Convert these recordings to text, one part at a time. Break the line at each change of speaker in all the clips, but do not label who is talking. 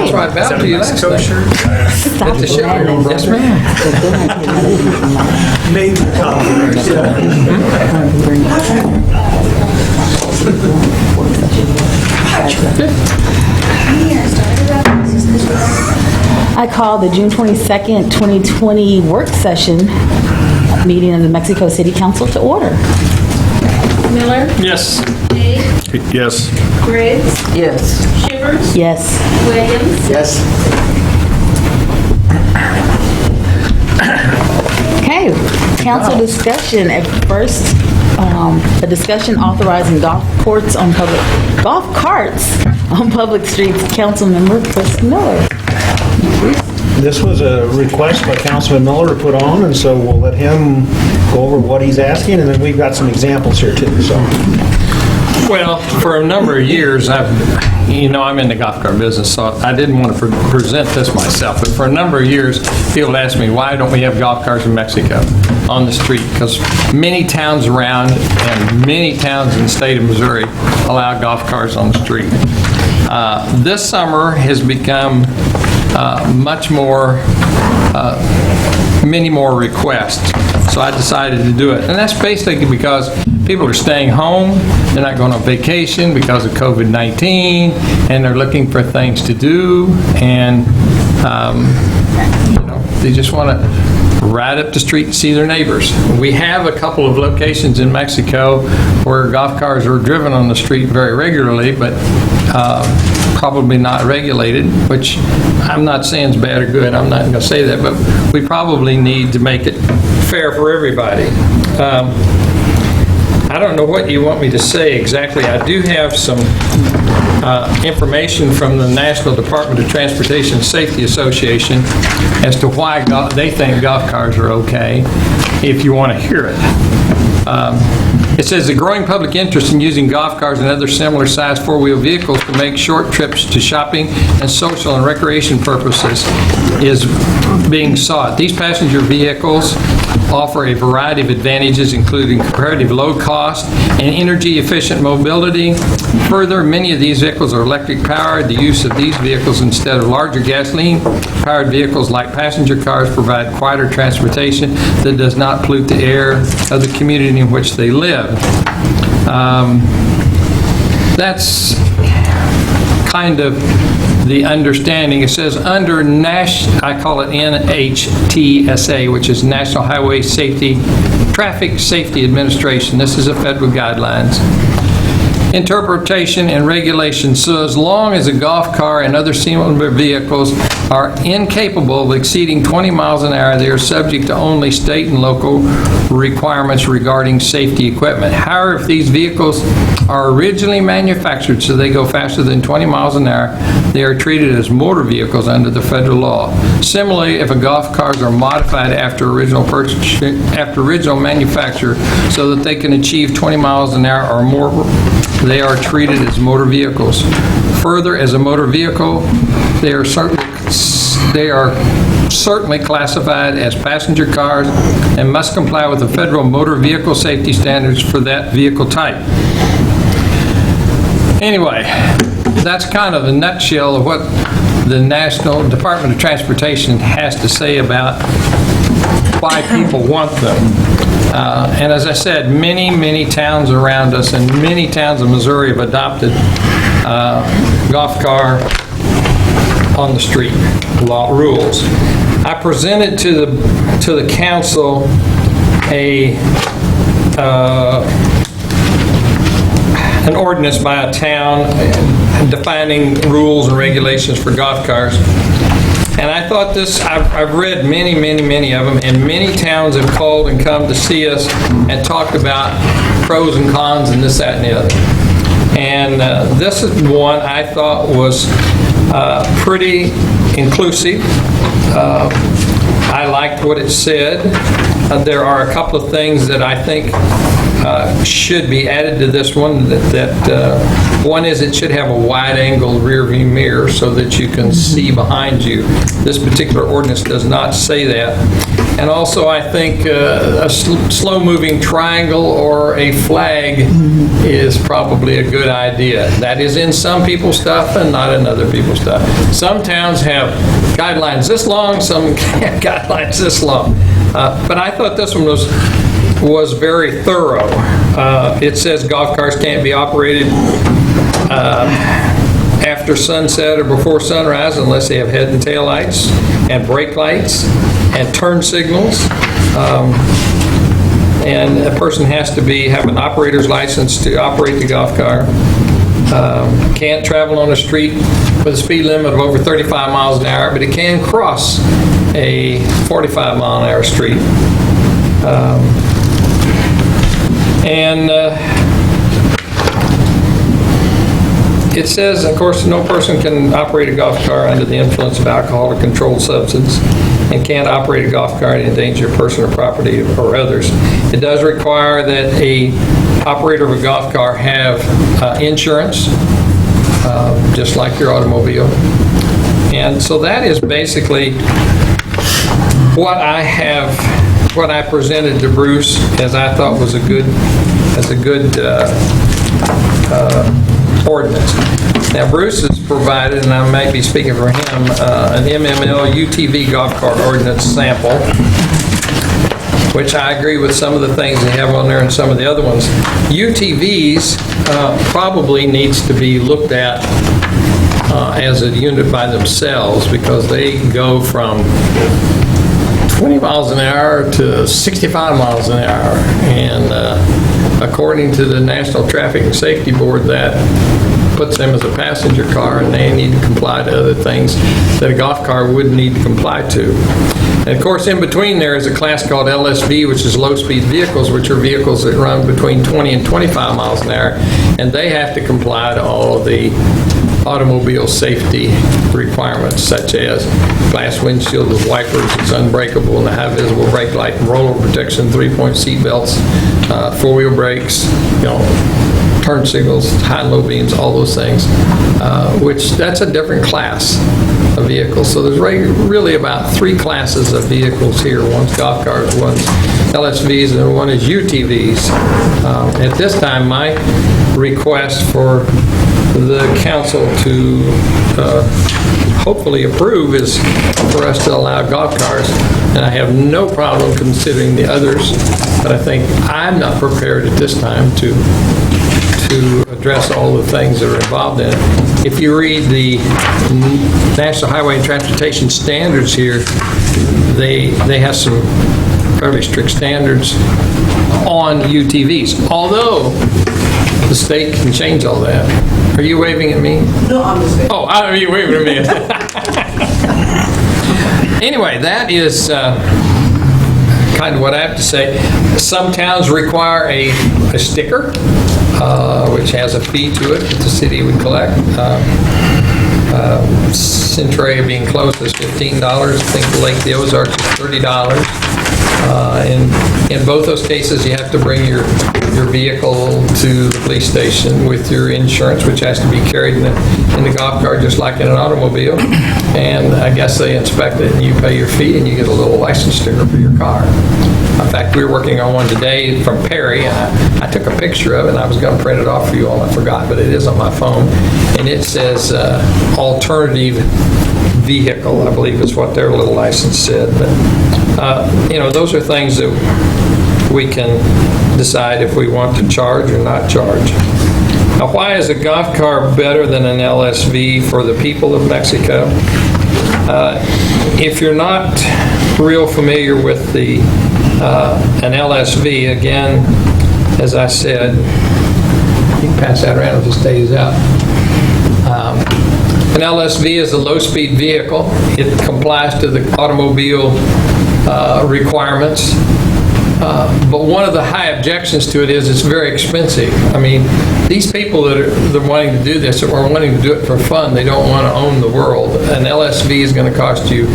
That's right,
Is that
about
a
you
Mexico
last
shirt?
At the show. Yes, ma'am.
Maybe
I call the June 22nd, 2020 work session meeting of the Mexico City Council to order.
Miller,
Yes.
Hay,
Yes.
Briggs,
Yes.
Shivers,
Yes.
Williams,
Yes.
Okay, council discussion at first. A discussion authorizing golf carts on public streets. Councilmember Chris Miller.
This was a request by Councilman Miller to put on, and so we'll let him go over what he's asking, and then we've got some examples here too, so.
Well, for a number of years, I'm in the golf cart business, so I didn't want to present this myself, but for a number of years, people asked me, why don't we have golf carts in Mexico on the street? Because many towns around and many towns in the state of Missouri allow golf carts on the street. This summer has become many more requests. So I decided to do it. And that's basically because people are staying home, they're not going on vacation because of COVID-19, and they're looking for things to do, and they just want to ride up the street and see their neighbors. We have a couple of locations in Mexico where golf cars are driven on the street very regularly, but probably not regulated, which I'm not saying is bad or good. I'm not going to say that, but we probably need to make it fair for everybody. I don't know what you want me to say exactly. I do have some information from the National Department of Transportation Safety Association as to why they think golf cars are okay, if you want to hear it. It says the growing public interest in using golf cars and other similar sized four-wheel vehicles to make short trips to shopping and social and recreation purposes is being sought. These passenger vehicles offer a variety of advantages, including comparative low cost and energy-efficient mobility. Further, many of these vehicles are electric-powered. The use of these vehicles instead of larger gasoline-powered vehicles like passenger cars provide quieter transportation that does not pollute the air of the community in which they live. That's kind of the understanding. It says under I call it NHTSA, which is National Highway Traffic Safety Administration. This is a federal guidelines. Interpretation and regulation. So as long as a golf car and other similar vehicles are incapable of exceeding 20 miles an hour, they are subject to only state and local requirements regarding safety equipment. However, if these vehicles are originally manufactured so they go faster than 20 miles an hour, they are treated as motor vehicles under the federal law. Similarly, if a golf cars are modified after original manufacture so that they can achieve 20 miles an hour or more, they are treated as motor vehicles. Further, as a motor vehicle, they are certainly classified as passenger cars and must comply with the federal motor vehicle safety standards for that vehicle type. Anyway, that's kind of the nutshell of what the National Department of Transportation has to say about why people want them. And as I said, many towns around us and many towns in Missouri have adopted golf car on the street law rules. I presented to the council an ordinance by a town defining rules and regulations for golf cars. And I thought this, I've read many of them, and many towns have called and come to see us and talked about pros and cons and this, that, and the other. And this is one I thought was pretty inclusive. I liked what it said. There are a couple of things that I think should be added to this one. One is it should have a wide-angle rear-view mirror so that you can see behind you. This particular ordinance does not say that. And also, I think a slow-moving triangle or a flag is probably a good idea. That is in some people's stuff and not in other people's stuff. Some towns have guidelines this long, some have guidelines this long. But I thought this one was very thorough. It says golf carts can't be operated after sunset or before sunrise unless they have head and tail lights and brake lights and turn signals. And a person has to have an operator's license to operate the golf car. Can't travel on a street with a speed limit of over 35 miles an hour, but it can cross a 45 mile an hour street. It says, of course, no person can operate a golf car under the influence of alcohol or controlled substance and can't operate a golf cart and endanger a person or property or others. It does require that a operator of a golf car have insurance, just like your automobile. And so that is basically what I presented to Bruce as I thought was a good ordinance. Now, Bruce has provided, and I may be speaking for him, an MML UTV golf cart ordinance sample, which I agree with some of the things they have on there and some of the other ones. UTVs probably needs to be looked at as a unit by themselves because they go from 20 miles an hour to 65 miles an hour. And according to the National Traffic and Safety Board, that puts them as a passenger car, and they need to comply to other things that a golf car would need to comply to. And of course, in between there is a class called LSV, which is low-speed vehicles, which are vehicles that run between 20 and 25 miles an hour, and they have to comply to all of the automobile safety requirements, such as glass windshield with wipers, it's unbreakable, and a high visible brake light and rollover protection, 3-point seat belts, four-wheel brakes, turn signals, high and low beams, all those things, which that's a different class of vehicles. So there's really about 3 classes of vehicles here. One's golf carts, one's LSVs, and one is UTVs. At this time, my request for the council to hopefully approve is for us to allow golf cars, and I have no problem considering the others, but I think I'm not prepared at this time to address all the things that are involved in it. If you read the National Highway and Transportation Standards here, they have some fairly strict standards on UTVs, although the state can change all that. Are you waving at me?
No, I'm just saying.
Oh, are you waving at me? Anyway, that is kind of what I have to say. Some towns require a sticker, which has a fee to it that the city would collect. Centralia being closed is $15. I think Lake the Ozarks is $30. In both those cases, you have to bring your vehicle to the police station with your insurance, which has to be carried in the golf cart just like in an automobile. And I guess they inspect it and you pay your fee and you get a little license sticker for your car. In fact, we were working on one today from Perry, and I took a picture of it and I was going to print it off for you all. I forgot, but it is on my phone. And it says alternative vehicle, I believe is what their little license said. But those are things that we can decide if we want to charge or not charge. Now, why is a golf cart better than an LSV for the people of Mexico? If you're not real familiar with an LSV, again, as I said, you can pass that around if it stays out. An LSV is a low-speed vehicle. It complies to the automobile requirements. But one of the high objections to it is it's very expensive. I mean, these people that are wanting to do this are wanting to do it for fun. They don't want to own the world. An LSV is going to cost you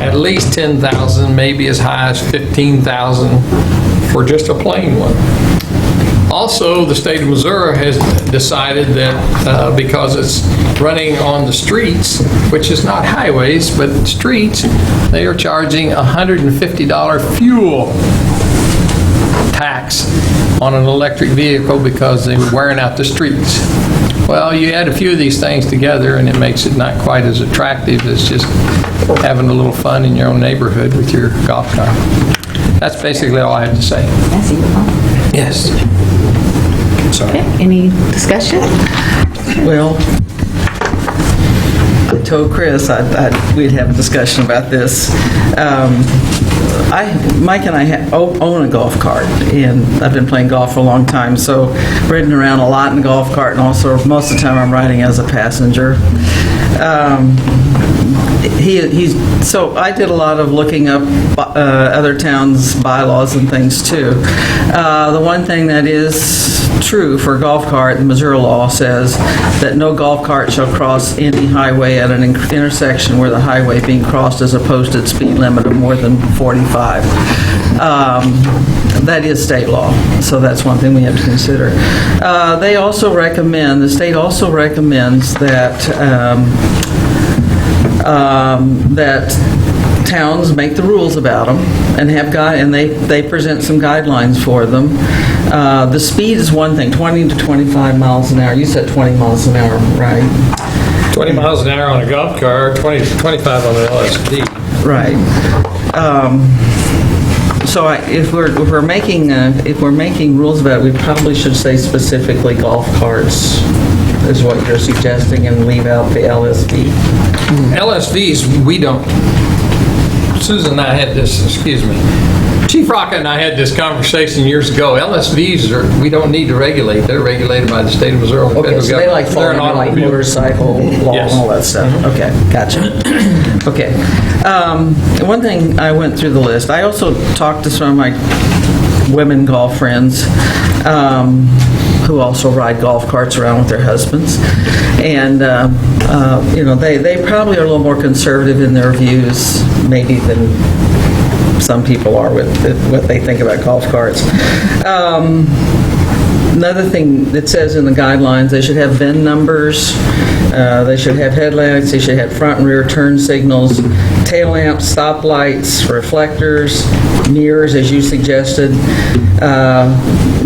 at least $10,000, maybe as high as $15,000 for just a plain one. Also, the state of Missouri has decided that because it's running on the streets, which is not highways, but streets, they are charging $150 fuel tax on an electric vehicle because they were wearing out the streets. Well, you add a few of these things together and it makes it not quite as attractive as just having a little fun in your own neighborhood with your golf cart. That's basically all I have to say.
I see your point.
Yes. Sorry.
Okay, any discussion?
Well, I told Chris we'd have a discussion about this. Mike and I own a golf cart, and I've been playing golf for a long time, so ridden around a lot in a golf cart, and also most of the time I'm riding as a passenger. So I did a lot of looking up other towns' bylaws and things too. The one thing that is true for a golf cart, the Missouri law says that no golf cart shall cross any highway at an intersection where the highway being crossed is a posted speed limit of more than 45. That is state law, so that's one thing we have to consider. They also recommend, the state also recommends that that towns make the rules about them and have and they present some guidelines for them. The speed is one thing, 20 to 25 miles an hour. You said 20 miles an hour, right?
20 miles an hour on a golf cart, 20 to 25 on an LSD.
Right. So if we're making rules about it, we probably should say specifically golf carts is what you're suggesting, and leave out the LSD.
LSVs, we don't. Susan and I had this, excuse me, Chief Rocket and I had this conversation years ago. LSVs we don't need to regulate. They're regulated by the state of Missouri. The
Okay,
federal
so they
government.
fall
They're an
under like
automobile.
motorcycle law
Yes.
and all that stuff. Okay, gotcha. Okay. One thing, I went through the list. I also talked to some of my women golf friends who also ride golf carts around with their husbands. And, they probably are a little more conservative in their views maybe than some people are with what they think about golf carts. Another thing that says in the guidelines, they should have VIN numbers, they should have headlights, they should have front and rear turn signals, tail lamps, stoplights, reflectors, mirrors, as you suggested.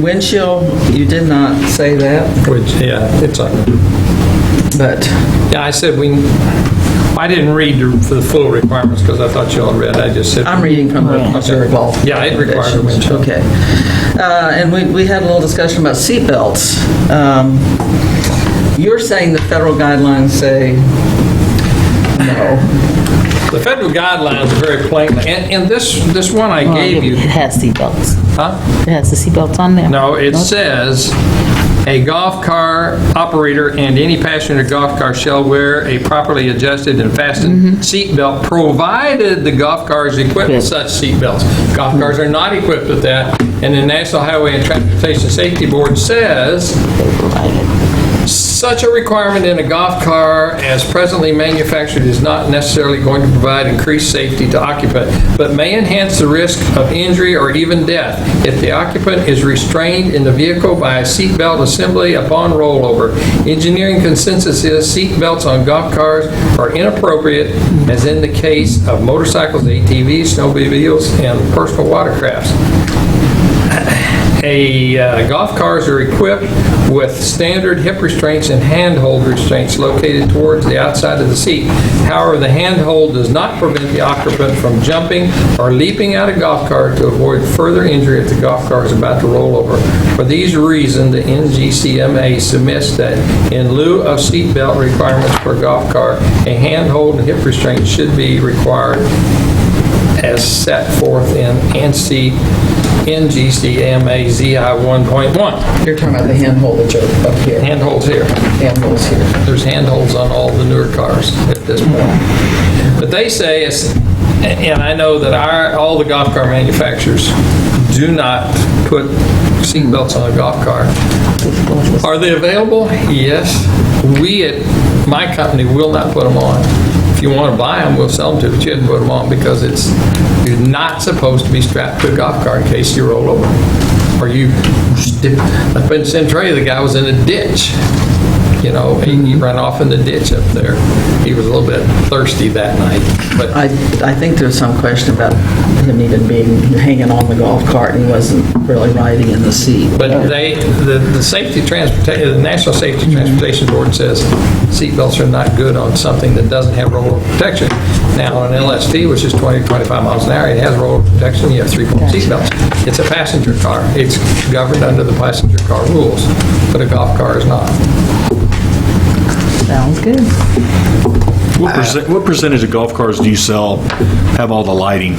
Windshield, you did not say that,
Which, yeah, it's a,
but
yeah, I said I didn't read for the full requirements because I thought you all read. I just said.
I'm reading from the Missouri Golf.
Yeah, it requires a windshield.
Okay. And we had a little discussion about seat belts. You're saying the federal guidelines say no.
The federal guidelines are very plain, and this one I gave you,
It has seatbelts.
huh?
It has the seatbelts on there.
No, it says, a golf car operator and any passenger in a golf car shall wear a properly adjusted and fastened seat belt, provided the golf car is equipped with such seat belts. Golf cars are not equipped with that, and the National Highway and Transportation Safety Board says, such a requirement in a golf car as presently manufactured is not necessarily going to provide increased safety to occupant, but may enhance the risk of injury or even death if the occupant is restrained in the vehicle by a seat belt assembly upon rollover. Engineering consensus is seat belts on golf cars are inappropriate, as in the case of motorcycles, ATVs, snowmobiles, and personal watercrafts. Golf cars are equipped with standard hip restraints and handhold restraints located towards the outside of the seat. However, the handhold does not prevent the occupant from jumping or leaping out of golf cart to avoid further injury if the golf car is about to roll over. For these reasons, the NGCMA submits that in lieu of seat belt requirements for a golf car, a handhold and hip restraint should be required as set forth in ANSI NGCMA ZI 1.1.
You're talking about the handhold that you're up here.
Handholds here.
Handholds here.
There's handholds on all the newer cars at this point. But they say, and I know that all the golf car manufacturers do not put seat belts on a golf car. Are they available? Yes. We at my company will not put them on. If you want to buy them, we'll sell them to you, but you have to put them on because you're not supposed to be strapped to a golf cart in case you roll over Or up in Centralia, the guy was in a ditch. You know, he ran off in the ditch up there. He was a little bit thirsty that night. But
I think there's some question about him even hanging on the golf cart, and he wasn't really riding in the seat.
But the safety transportation, the National Safety Transportation Board says seatbelts are not good on something that doesn't have rollover protection. Now, on an LSD, which is 20 to 25 miles an hour, it has rollover protection, you have 3-point seatbelts. It's a passenger car. It's governed under the passenger car rules, but a golf car is not.
Sounds good.
What percentage of golf cars do you sell have all the lighting?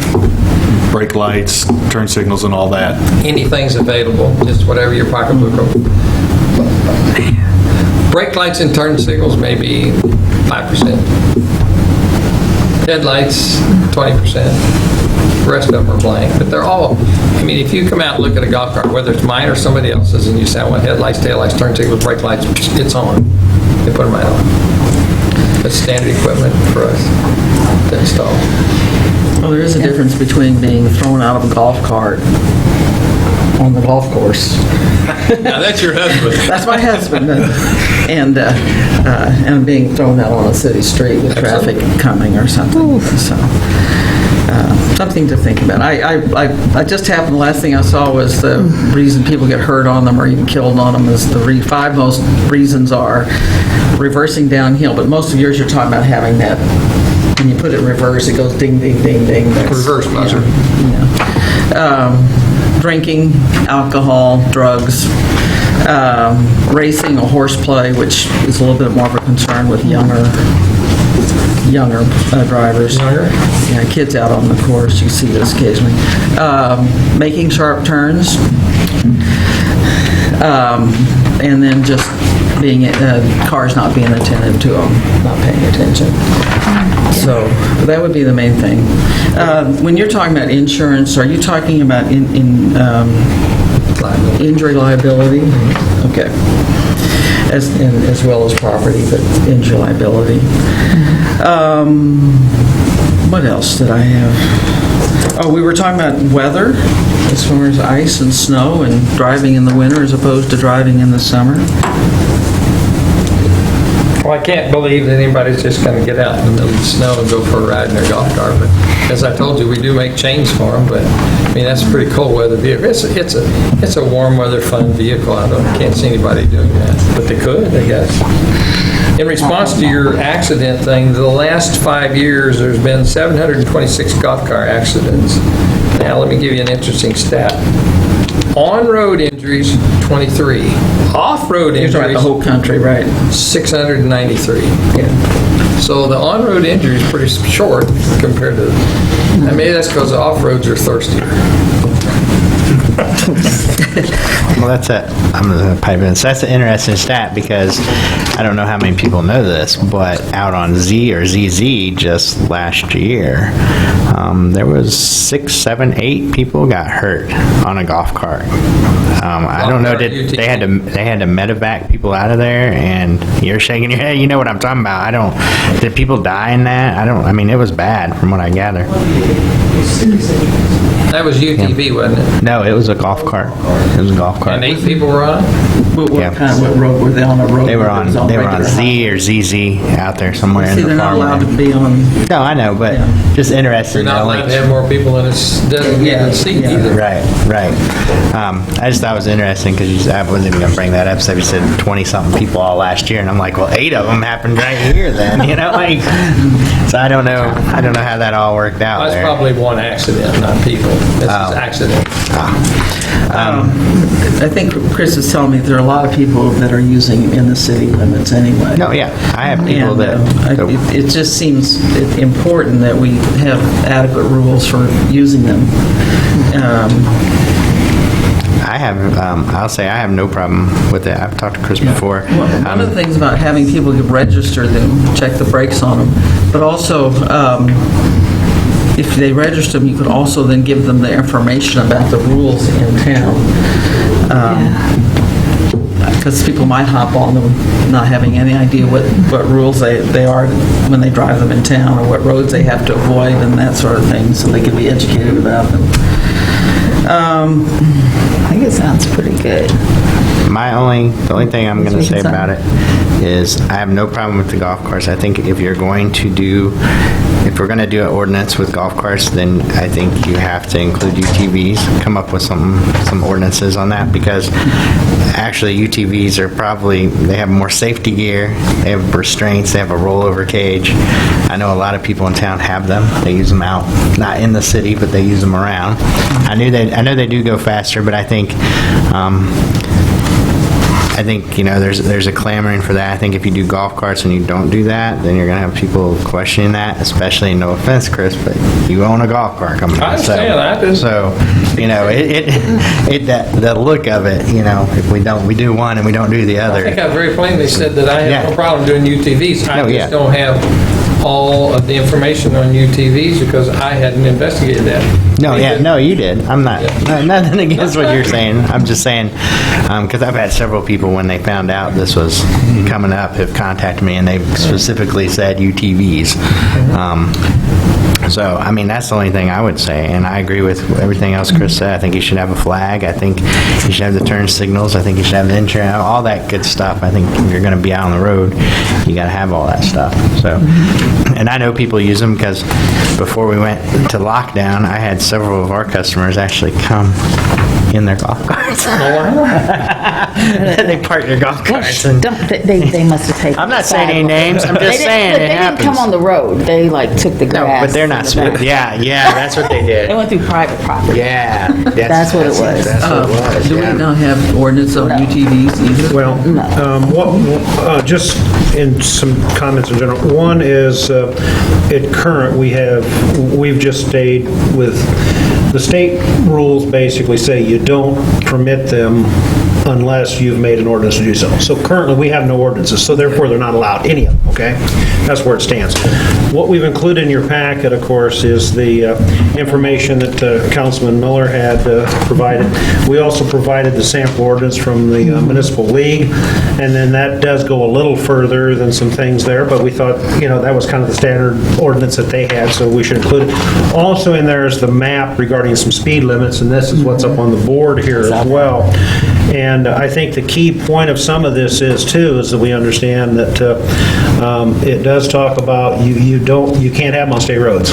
Brake lights, turn signals, and all that?
Anything's available, just whatever your pocketbook will. Brake lights and turn signals may be 5%. Headlights, 20%. The rest of them are blank, but they're all, I mean, if you come out and look at a golf cart, whether it's mine or somebody else's, and you say, I want headlights, taillights, turn signals, brake lights, it's on. They put them right on. That's standard equipment for us to install.
Well, there is a difference between being thrown out of a golf cart on the golf course.
Now, that's your husband.
That's my husband, and being thrown out on a city street with traffic coming or something. So, something to think about. I just happened, the last thing I saw was the reason people get hurt on them or even killed on them is the 5 most reasons are reversing downhill, but most of yours you're talking about having that, when you put it in reverse, it goes ding, ding, ding, ding.
Reverse buzzer.
Drinking, alcohol, drugs, racing or horseplay, which is a little bit more of a concern with younger drivers.
Younger?
Yeah, kids out on the course, you see this occasionally. Making sharp turns, and then just being cars not being attentive to them, not paying attention. So that would be the main thing. When you're talking about insurance, are you talking about injury liability? Okay. As well as property, but injury liability. What else did I have? Oh, we were talking about weather, as far as ice and snow and driving in the winter as opposed to driving in the summer.
Well, I can't believe that anybody's just going to get out in the middle of the snow and go for a ride in their golf cart. But as I told you, we do make chains for them. But I mean, that's a pretty cold weather vehicle. It's a warm weather fun vehicle. I can't see anybody doing that, but they could, I guess. In response to your accident thing, the last 5 years there's been 726 golf car accidents. Now let me give you an interesting stat. On-road injuries, 23. Off-road
You're talking about
injuries,
the whole country, right?
693. So the on-road injury is pretty short compared to, maybe that's because the off-roads are thirstier.
Well, I'm going to pipe in. So that's an interesting stat because I don't know how many people know this, but out on Z or ZZ just last year, there was 6, 7, 8 people got hurt on a golf cart. I don't know, they had to medevac people out of there, and you're shaking your head. You know what I'm talking about. Did people die in that? I mean, it was bad from what I gather.
That was UTV, wasn't it?
No, it was a golf cart. It was a golf cart.
And 8 people were on it?
What
Yeah.
what road were they on? A road?
They were
that was
on
regular
Z or ZZ out there somewhere in
See,
the
they're not allowed to
farmland.
be on.
No, I know, but
Yeah.
just interesting.
You're not
though,
allowed
like-
to have more people in a designated
Yeah,
seat
yeah.
either.
Right. I just thought it was interesting because I wasn't even going to bring that up. So you said 20-something people all last year, and I'm like, well, 8 of them happened right here then, like. So I don't know how that all worked out
That's
there.
probably one accident, not people. This is accident.
I think Chris is telling me there are a lot of people that are using in the city limits anyway.
No, yeah, I have people
And it just seems important that we have adequate rules for using them.
I'll say I have no problem with it. I've talked to Chris before.
One of the things about having people register them, check the brakes on them, but also if they register them, you could also then give them the information about the rules in town. Because people might hop on them not having any idea what rules they are when they drive them in town, or what roads they have to avoid and that sort of thing, so they can be educated about them.
I think it sounds pretty good.
The only thing I'm going to
That's
say
what you
about it is I have no problem with the golf carts. I think if we're going to do an ordinance with golf carts, then I think you have to include UTVs, come up with some ordinances on that, because actually UTVs they have more safety gear, they have restraints, they have a rollover cage. I know a lot of people in town have them. They use them out, not in the city, but they use them around. I know they do go faster, but I think there's a clamoring for that. I think if you do golf carts and you don't do that, then you're going to have people questioning that, especially, no offense, Chris, but you own a golf cart coming
I understand that.
So, the look of it, if we do one and we don't do the
I
other.
think I very plainly said that I have no
Yeah.
problem doing UTVs. I
Oh, yeah.
just don't have all of the information on UTVs because I hadn't investigated that.
No, you did. I'm not, nothing against what you're saying. I'm just saying, because I've had several people, when they found out this was coming up, have contacted me, and they've specifically said UTVs. So, that's the only thing I would say, and I agree with everything else Chris said. I think you should have a flag. I think you should have the turn signals. I think you should have the insurance, all that good stuff. I think if you're going to be out on the road, you got to have all that stuff. So, and I know people use them because before we went to lockdown, I had several of our customers actually come in their golf carts. They park their golf carts. And
They must have taken.
I'm not
the
saying any
sidewalk.
names. I'm just saying
They
it
didn't
happens.
come on the road. They took the
No,
grass.
but they're not.
in the back.
Yeah, that's what they
They
did.
went through private property.
Yeah,
That's what it was.
That's what it was.
Do we
yeah.
not have ordinance on UTVs either?
Well, just in some comments in general. One is, at current, we've just stayed with, the state rules basically say you don't permit them unless you've made an ordinance to do so. So currently, we have no ordinances, so therefore they're not allowed, any of them, okay? That's where it stands. What we've included in your packet, of course, is the information that Councilman Miller had provided. We also provided the sample ordinance from the Municipal League, and then that does go a little further than some things there, but we thought, that was kind of the standard ordinance that they had, so we should include it. Also in there is the map regarding some speed limits, and this is what's up on the board here as well. And I think the key point of some of this is that we understand that it does talk about you can't have them on state roads.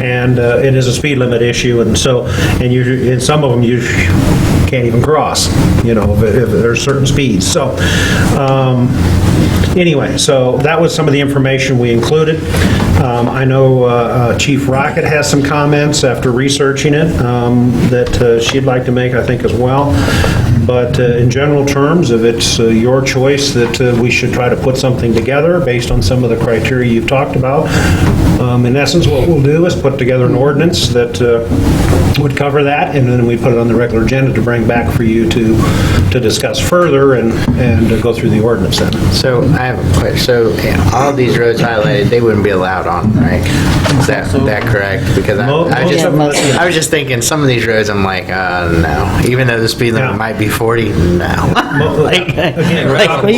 And it is a speed limit issue, and some of them you can't even cross, if there's certain speeds. So, anyway, so that was some of the information we included. I know Chief Rocket has some comments after researching it that she'd like to make, I think, as well. But in general terms, if it's your choice that we should try to put something together based on some of the criteria you've talked about, in essence, what we'll do is put together an ordinance that would cover that, and then we put it on the regular agenda to bring back for you to discuss further and go through the ordinance then.
So I have a question. So all these roads highlighted, they wouldn't be allowed on, right? Is that correct? Because I was just thinking some of these roads, I'm like, no. Even though the speed limit
Yeah.
might be 40, no.
Well, you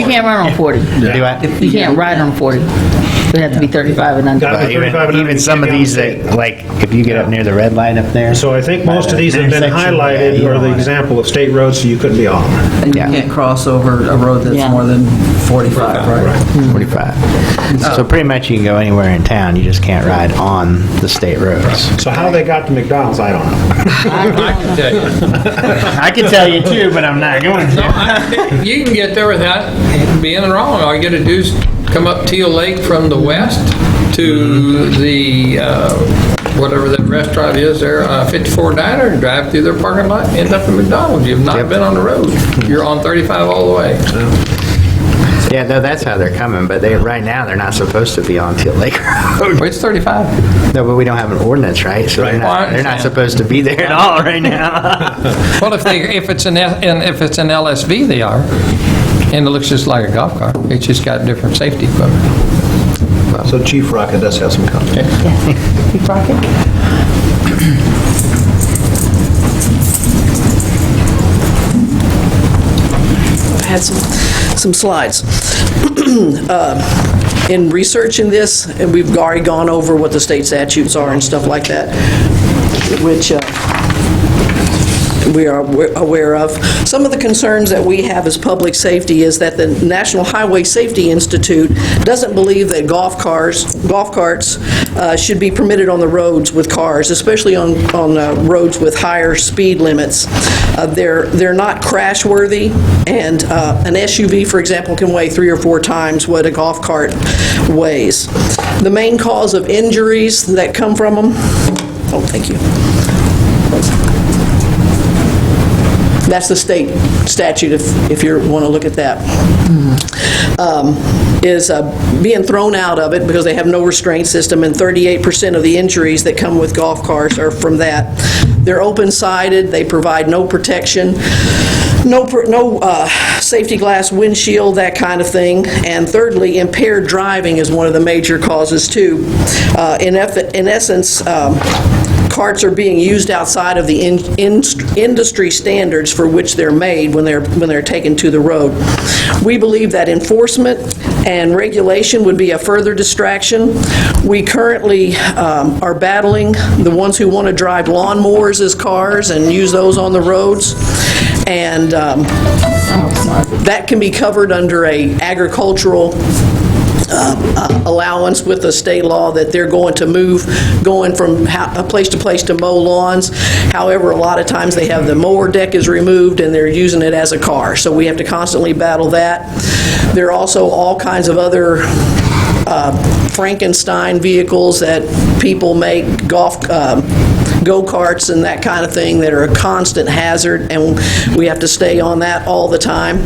can't run on 40.
Do I?
You can't ride on 40. It would have to be 35 and under.
Gotta be 35 and under.
Even some of these that, like, if you get up near the red light up there.
So I think most of these have been
Intersection,
highlighted,
yeah,
or the
you know.
example of state roads, so you couldn't be on.
And you
Yeah.
can't cross over a road that's
Yeah.
more than 45, right?
45. So pretty much you can go anywhere in town, you just can't ride on the state roads.
So how they got to McDonald's, I don't know.
I can tell you.
I can tell you too, but I'm not going to.
You can get there without being wrong. All you got to do is come up Teal Lake from the west to the, whatever that restaurant is there, 54 Diner, and drive through their parking lot, end up at McDonald's. You've not been on the road. You're on 35 all the way.
Yeah, no, that's how they're coming, but right now, they're not supposed to be on Teal Lake Road.
Well, it's 35.
No, but we don't have an ordinance, right? So
Right.
they're
Well, I
not
understand.
supposed to be there at all right now.
Well, if it's an LSV, they are. And it looks just like a golf cart. It's just got different safety equipment.
So Chief Rocket does have some comments.
Yes. Chief Rocket?
I had some slides. In researching this, and we've already gone over what the state statutes are and stuff like that, which we are aware of. Some of the concerns that we have as public safety is that the National Highway Safety Institute doesn't believe that golf carts should be permitted on the roads with cars, especially on roads with higher speed limits. They're not crash worthy, and an SUV, for example, can weigh 3 or 4 times what a golf cart weighs. The main cause of injuries that come from them, oh, thank you. That's the state statute, if you want to look at that, is being thrown out of it because they have no restraint system, and 38% of the injuries that come with golf carts are from that. They're open-sided, they provide no protection, no safety glass windshield, that kind of thing. And thirdly, impaired driving is one of the major causes too. In essence, carts are being used outside of the industry standards for which they're made when they're taken to the road. We believe that enforcement and regulation would be a further distraction. We currently are battling the ones who want to drive lawnmowers as cars and use those on the roads. And that can be covered under a agricultural allowance with the state law that they're going from place to place to mow lawns. However, a lot of times they have the mower deck is removed and they're using it as a car, so we have to constantly battle that. There are also all kinds of other Frankenstein vehicles that people make, go-karts and that kind of thing, that are a constant hazard, and we have to stay on that all the time.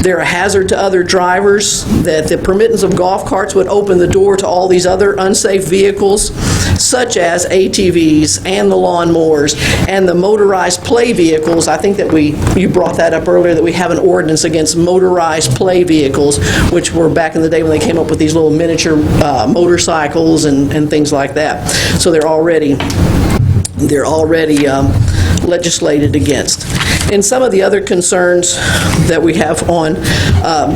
They're a hazard to other drivers, that the permittance of golf carts would open the door to all these other unsafe vehicles, such as ATVs and the lawnmowers and the motorized play vehicles. I think that you brought that up earlier, that we have an ordinance against motorized play vehicles, which were back in the day when they came up with these little miniature motorcycles and things like that. So they're already legislated against. And some of the other concerns that we have on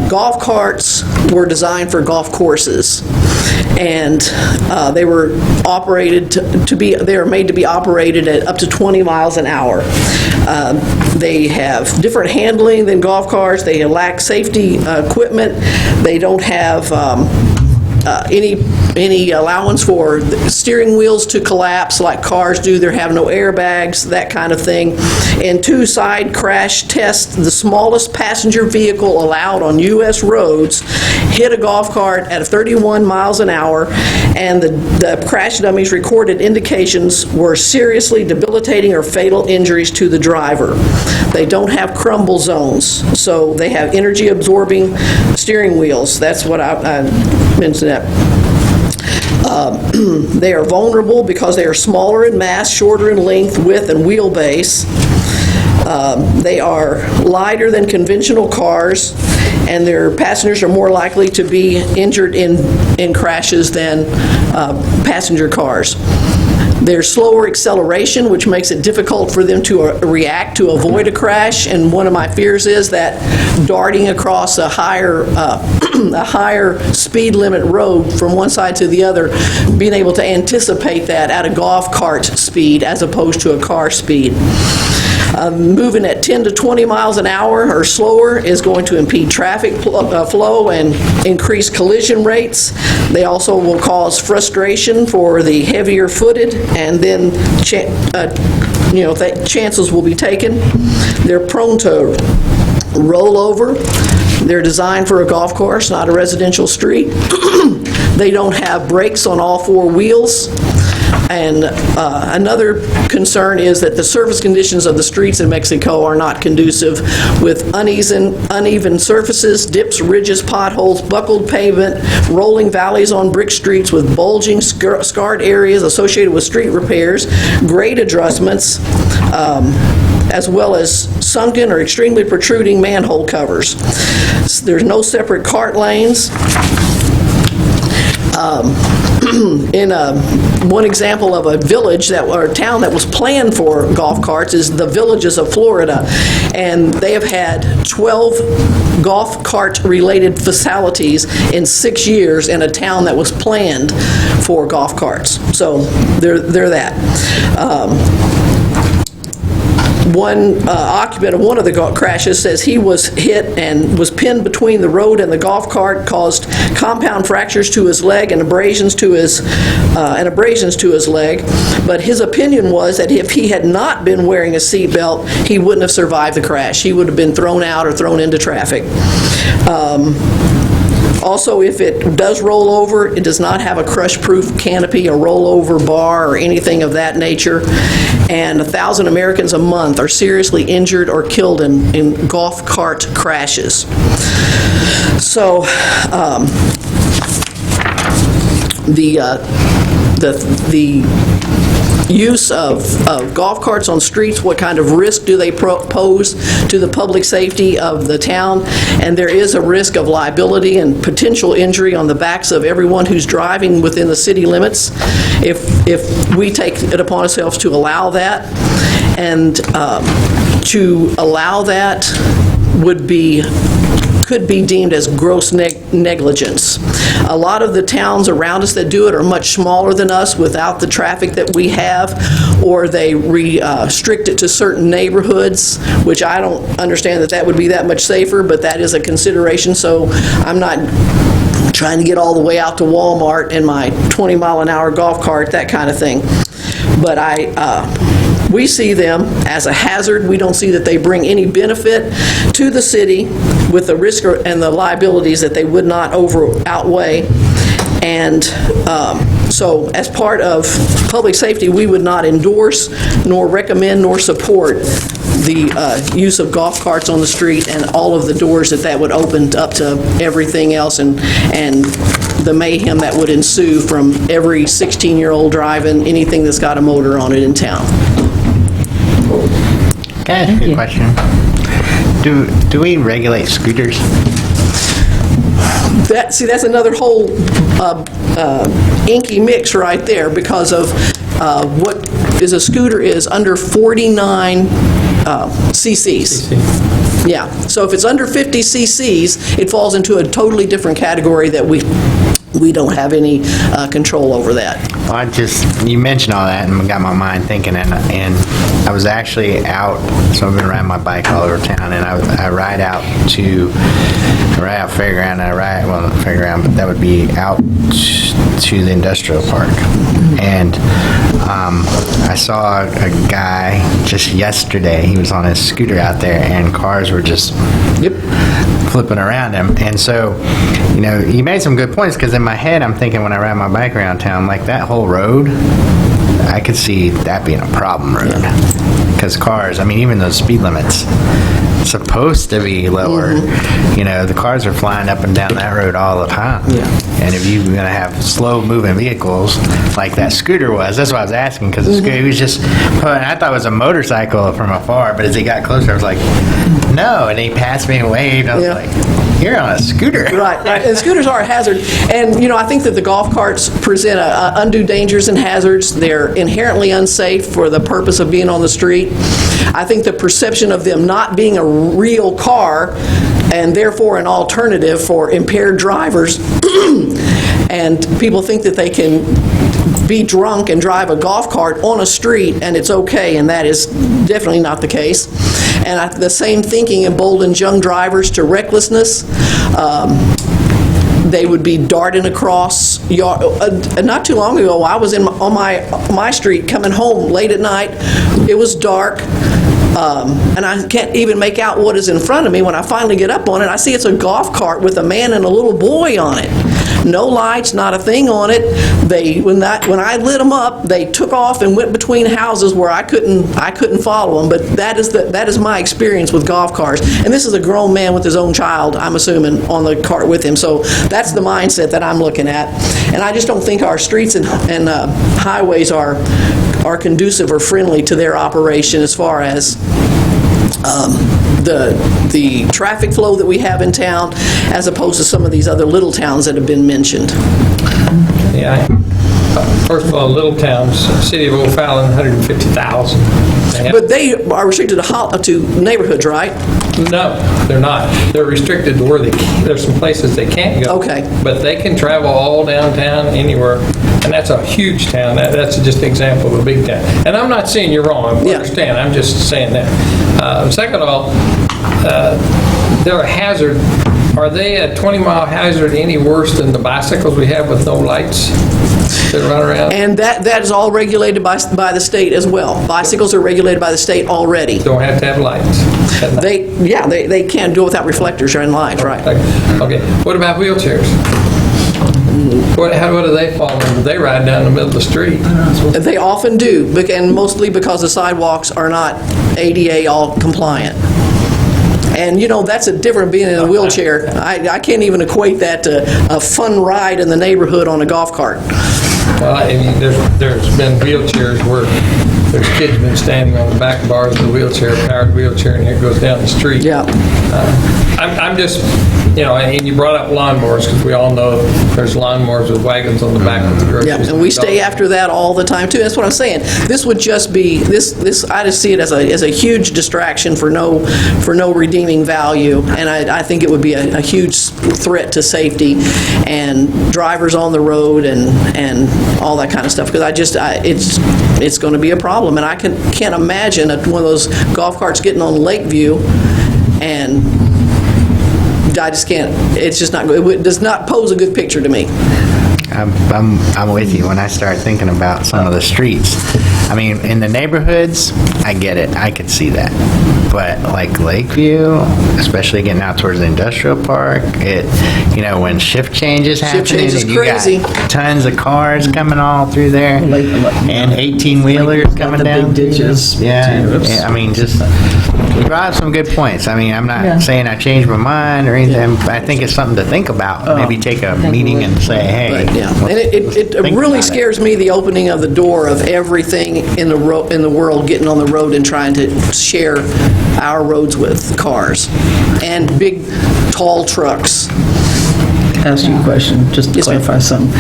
golf carts were designed for golf courses, and they were made to be operated at up to 20 miles an hour. They have different handling than golf carts. They lack safety equipment. They don't have any allowance for steering wheels to collapse like cars do. They have no airbags, that kind of thing. In 2 side crash tests, the smallest passenger vehicle allowed on U.S. roads hit a golf cart at 31 miles an hour, and the crash dummies recorded indications were seriously debilitating or fatal injuries to the driver. They don't have crumble zones, so they have energy absorbing steering wheels. That's what I mentioned that. They are vulnerable because they are smaller in mass, shorter in length, width, and wheelbase. They are lighter than conventional cars, and their passengers are more likely to be injured in crashes than passenger cars. There's slower acceleration, which makes it difficult for them to react to avoid a crash, and one of my fears is that darting across a higher speed limit road from one side to the other, being able to anticipate that at a golf cart speed as opposed to a car speed. Moving at 10 to 20 miles an hour or slower is going to impede traffic flow and increase collision rates. They also will cause frustration for the heavier footed, and then chances will be taken. They're prone to roll over. They're designed for a golf course, not a residential street. They don't have brakes on all 4 wheels. And another concern is that the surface conditions of the streets in Mexico are not conducive, with uneven surfaces, dips, ridges, potholes, buckled pavement, rolling valleys on brick streets with bulging, scarred areas associated with street repairs, grade adjustments, as well as sunken or extremely protruding manhole covers. There's no separate cart lanes. In one example of a village or a town that was planned for golf carts is the Villages of Florida, and they have had 12 golf cart related fatalities in 6 years in a town that was planned for golf carts. So they're that. one occupant of one of the crashes says he was hit and was pinned between the road and the golf cart, caused compound fractures to his leg and abrasions to his leg. But his opinion was that if he had not been wearing a seatbelt, he wouldn't have survived the crash. He would have been thrown out or thrown into traffic. Also, if it does roll over, it does not have a crush-proof canopy, a rollover bar, or anything of that nature. And 1,000 Americans a month are seriously injured or killed in golf cart crashes. So, the use of golf carts on streets, what kind of risk do they pose to the public safety of the town? And there is a risk of liability and potential injury on the backs of everyone who's driving within the city limits if we take it upon ourselves to allow that. And to allow that could be deemed as gross negligence. A lot of the towns around us that do it are much smaller than us without the traffic that we have, or they restrict it to certain neighborhoods, which I don't understand that would be that much safer, but that is a consideration. So I'm not trying to get all the way out to Walmart in my 20-mile-an-hour golf cart, that kind of thing. But we see them as a hazard. We don't see that they bring any benefit to the city with the risk and the liabilities that they would not outweigh. And so as part of public safety, we would not endorse, nor recommend, nor support the use of golf carts on the street and all of the doors that would open up to everything else, and the mayhem that would ensue from every 16-year-old driving anything that's got a motor on it in town.
Can I ask you a question? Do we regulate scooters?
That's another whole inky mix right there, because of what is a scooter is under 49 cc's. Yeah, so if it's under 50 cc's, it falls into a totally different category that we don't have any control over that.
Well, you mentioned all that and got my mind thinking, and I was actually out, so I've been riding my bike all over town, and I ride out Fairground, and not Fairground, but that would be out to the industrial park. And I saw a guy just yesterday, he was on his scooter out there, and cars were just flipping around him. And so, you made some good points, because in my head, I'm thinking when I ride my bike around town, like that whole road, I could see that being a problem road. Because cars, even those speed limits, supposed to be lower. The cars are flying up and down that road all the time. And if you're going to have slow-moving vehicles like that scooter was, that's why I was asking, because the scooter was just, I thought it was a motorcycle from afar, but as he got closer, I was like, no, and he passed me and waved. I was like, you're on a scooter.
Right, and scooters are a hazard. And, I think that the golf carts present undue dangers and hazards. They're inherently unsafe for the purpose of being on the street. I think the perception of them not being a real car, and therefore an alternative for impaired drivers, and people think that they can be drunk and drive a golf cart on a street and it's okay, and that is definitely not the case. And the same thinking emboldens young drivers to recklessness. They would be darting across. Not too long ago, I was on my street coming home late at night. It was dark. And I can't even make out what is in front of me. When I finally get up on it, I see it's a golf cart with a man and a little boy on it. No lights, not a thing on it. When I lit them up, they took off and went between houses where I couldn't follow them. But that is my experience with golf carts. And this is a grown man with his own child, I'm assuming, on the cart with him. So that's the mindset that I'm looking at. And I just don't think our streets and highways are conducive or friendly to their operation as far as the traffic flow that we have in town, as opposed to some of these other little towns that have been mentioned.
Yeah, First of all, little towns, city of O'Fallon, 150,000.
But they are restricted to neighborhoods, right?
No, they're not. They're restricted to where there's some places they can't go.
Okay.
But they can travel all downtown, anywhere, and that's a huge town. That's just an example of a big town. And I'm not saying you're wrong, I
Yeah.
understand, I'm just saying that. Second of all, they're a hazard. Are they a 20-mile hazard any worse than the bicycles we have with no lights that run around?
And that is all regulated by the state as well. Bicycles are regulated by the state already.
Don't have to have lights.
They can't do it without reflectors or in lines, right?
Okay, what about wheelchairs? What do they fall under? They ride down the middle of the street.
They often do, and mostly because the sidewalks are not ADA all compliant. And, that's a different being in a wheelchair. I can't even equate that to a fun ride in the neighborhood on a golf cart.
Well, I mean, there's been wheelchairs where there's kids been standing on the back bars of the wheelchair, powered wheelchair, and it goes down the street.
Yeah.
I'm just, and you brought up lawnmowers, because we all know there's lawnmowers with wagons on the back of the grocery
Yeah,
store.
and we stay after that all the time, too. That's what I'm saying. This would just be, I just see it as a huge distraction for no redeeming value, and I think it would be a huge threat to safety and drivers on the road and all that kind of stuff, because it's going to be a problem, and I can't imagine one of those golf carts getting on Lakeview, and I just can't, it's just not, it does not pose a good picture to me.
I'm with you when I start thinking about some of the streets. I mean, in the neighborhoods, I get it. I could see that. But like Lakeview, especially getting out towards the industrial park, when shift changes happen,
change is
and you
crazy.
got tons of cars coming all through there, and 18-wheelers coming
the
down.
big ditches.
Yeah, I mean, just you brought up some good points. I mean, I'm not saying I changed my mind or anything. But I think it's something to think about. Maybe take a meeting and say, hey.
But, yeah, and it
think
really
about it.
scares me, the opening of the door of everything in the world getting on the road and trying to share our roads with cars and big, tall trucks.
Ask you a question, just to
Yes, ma'am.
clarify something.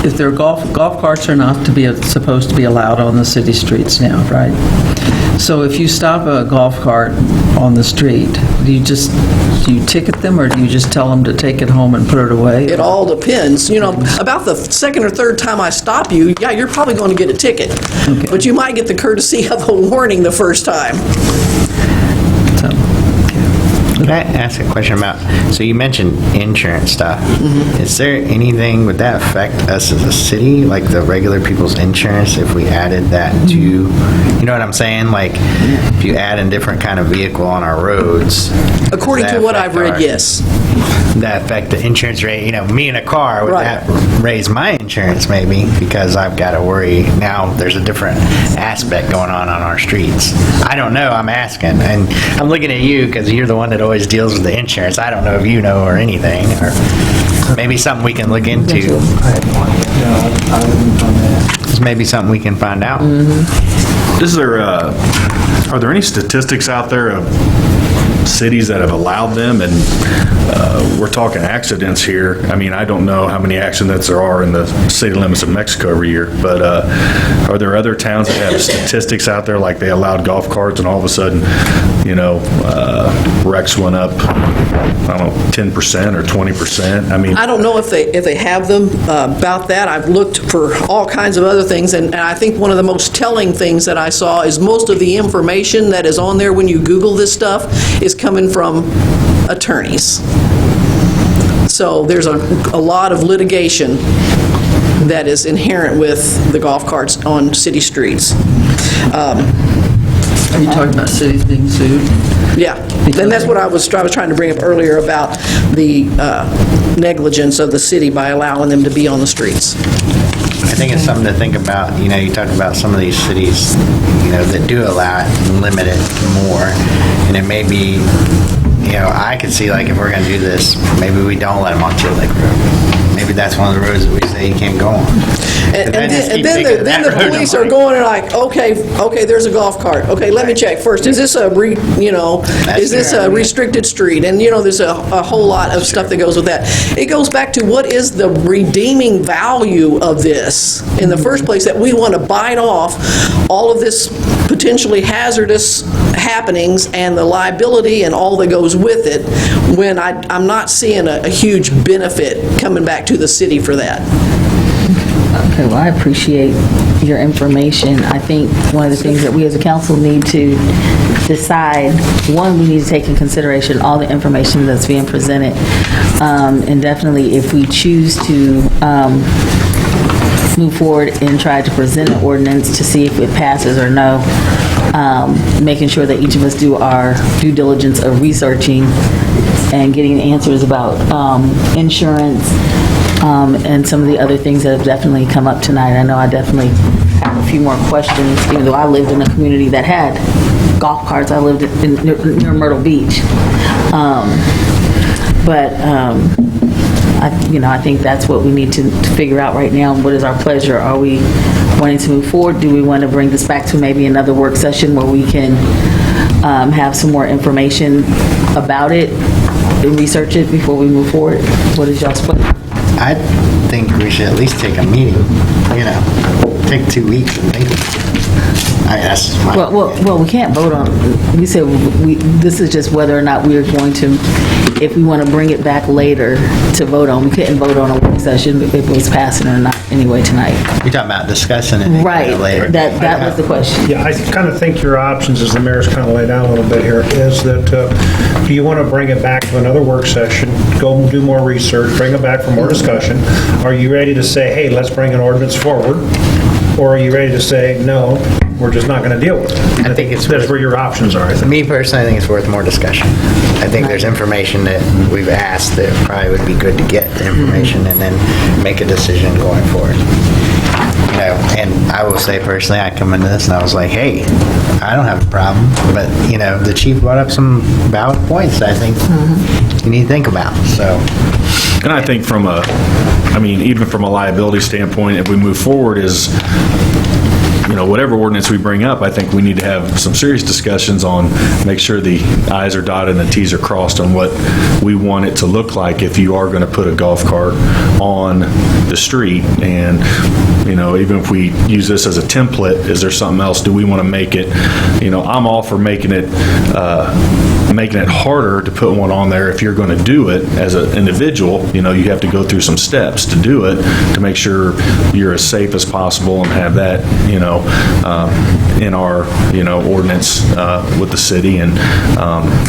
If their golf carts are not supposed to be allowed on the city streets now, right? So if you stop a golf cart on the street, do you ticket them, or do you just tell them to take it home and put it away?
It all depends. About the second or third time I stop you, yeah, you're probably going to get a ticket.
Okay.
But you might get the courtesy of a warning the first time.
Can I ask a question about, so you mentioned insurance stuff. Is there anything, would that affect us as a city, like the regular people's insurance, if we added that to, you know what I'm saying? Like, if you add a different kind of vehicle on our roads.
According
does
to
that
what
affect
I've read,
our-
yes.
That affect the insurance rate, me in a car, would
Right.
that raise my insurance maybe? Because I've got to worry, now there's a different aspect going on our streets. I don't know, I'm asking, and I'm looking at you because you're the one that always deals with the insurance. I don't know if you know or anything, or maybe something we can look into. It's maybe something we can find out.
Are there any statistics out there of cities that have allowed them? And we're talking accidents here. I mean, I don't know how many accidents there are in the city limits of Mexico every year, but are there other towns that have statistics out there, like they allowed golf carts and all of a sudden, wrecks went up, I don't know, 10% or 20%? I mean,
I don't know if they have them about that. I've looked for all kinds of other things, and I think one of the most telling things that I saw is most of the information that is on there when you Google this stuff is coming from attorneys. So there's a lot of litigation that is inherent with the golf carts on city streets.
Are you talking about cities being sued?
Yeah, and that's what I was trying to bring up earlier about the negligence of the city by allowing them to be on the streets.
I think it's something to think about. You talked about some of these cities, that do allow it and limit it more. And it may be, I could see, like, if we're going to do this, maybe we don't let them on Teal Lake Road. Maybe maybe that's one of the roads that we say you can't go on.
And
I just keep
then
thinking of
then
that
the
road,
police
I'm
are
like-
going and like, okay, there's a golf cart. Okay, let me check first. Is this is this a restricted street? And, there's a whole lot of stuff that goes with that. It goes back to what is the redeeming value of this in the first place, that we want to bite off all of this potentially hazardous happenings and the liability and all that goes with it, when I'm not seeing a huge benefit coming back to the city for that.
Okay, well, I appreciate your information. I think one of the things that we as a council need to decide, one, we need to take in consideration all the information that's being presented. And definitely, if we choose to move forward and try to present an ordinance to see if it passes or no, making sure that each of us do our due diligence of researching and getting answers about insurance, and some of the other things that have definitely come up tonight. I know I definitely have a few more questions, even though I lived in a community that had golf carts. I lived near Myrtle Beach. I think that's what we need to figure out right now. What is our pleasure? Are we wanting to move forward? Do we want to bring this back to maybe another work session where we can have some more information about it and research it before we move forward? What is y'all's pleasure?
I think we should at least take a meeting, take 2 weeks and think. That's my
Well, we can't vote on, we said, this is just whether or not we're going to, if we want to bring it back later to vote on. We couldn't vote on a work session if it was passing or not anyway tonight.
You're talking about discussing it
Right,
later.
that was the question.
Yeah, I kind of think your options, as the mayor's kind of laid out a little bit here, is that, do you want to bring it back to another work session, go do more research, bring it back for more discussion? Are you ready to say, hey, let's bring an ordinance forward? Or are you ready to say, no, we're just not going to deal with it?
I think it's
That's
worth-
where your options are, I think.
Me personally, I think it's worth more discussion. I think there's information that we've asked that probably would be good to get the information and then make a decision going forward. And I will say personally, I come into this and I was like, hey, I don't have a problem, but, the chief brought up some valid points that I think you need to think about, so.
And I think even from a liability standpoint, if we move forward whatever ordinance we bring up, I think we need to have some serious discussions on, make sure the I's are dotted and the T's are crossed on what we want it to look like if you are going to put a golf cart on the street. And, even if we use this as a template, is there something else? Do we want to make it, I'm all for making it harder to put one on there if you're going to do it as an individual. You have to go through some steps to do it, to make sure you're as safe as possible and have that, in our, ordinance with the city.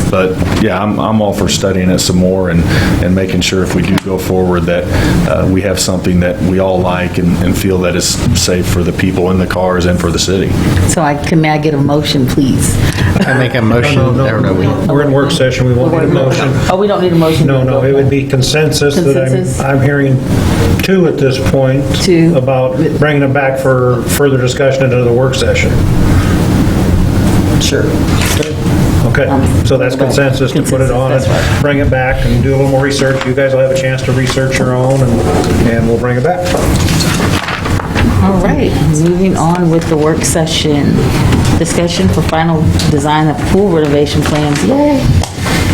But yeah, I'm all for studying it some more and making sure if we do go forward that we have something that we all like and feel that is safe for the people in the cars and for the city.
So may I get a motion, please?
I make a motion.
We're in work session, we won't need a motion.
Oh, we don't need a motion?
No, it would be consensus that
Consensus?
I'm hearing two at this point.
Two.
About bringing it back for further discussion into the work session.
Sure.
Okay, so that's consensus to put it on
Consensus, that's
and
right.
bring it back and do a little more research. You guys will have a chance to research your own and we'll bring it back.
All right, moving on with the work session. Discussion for final design of pool renovation plans. Yay.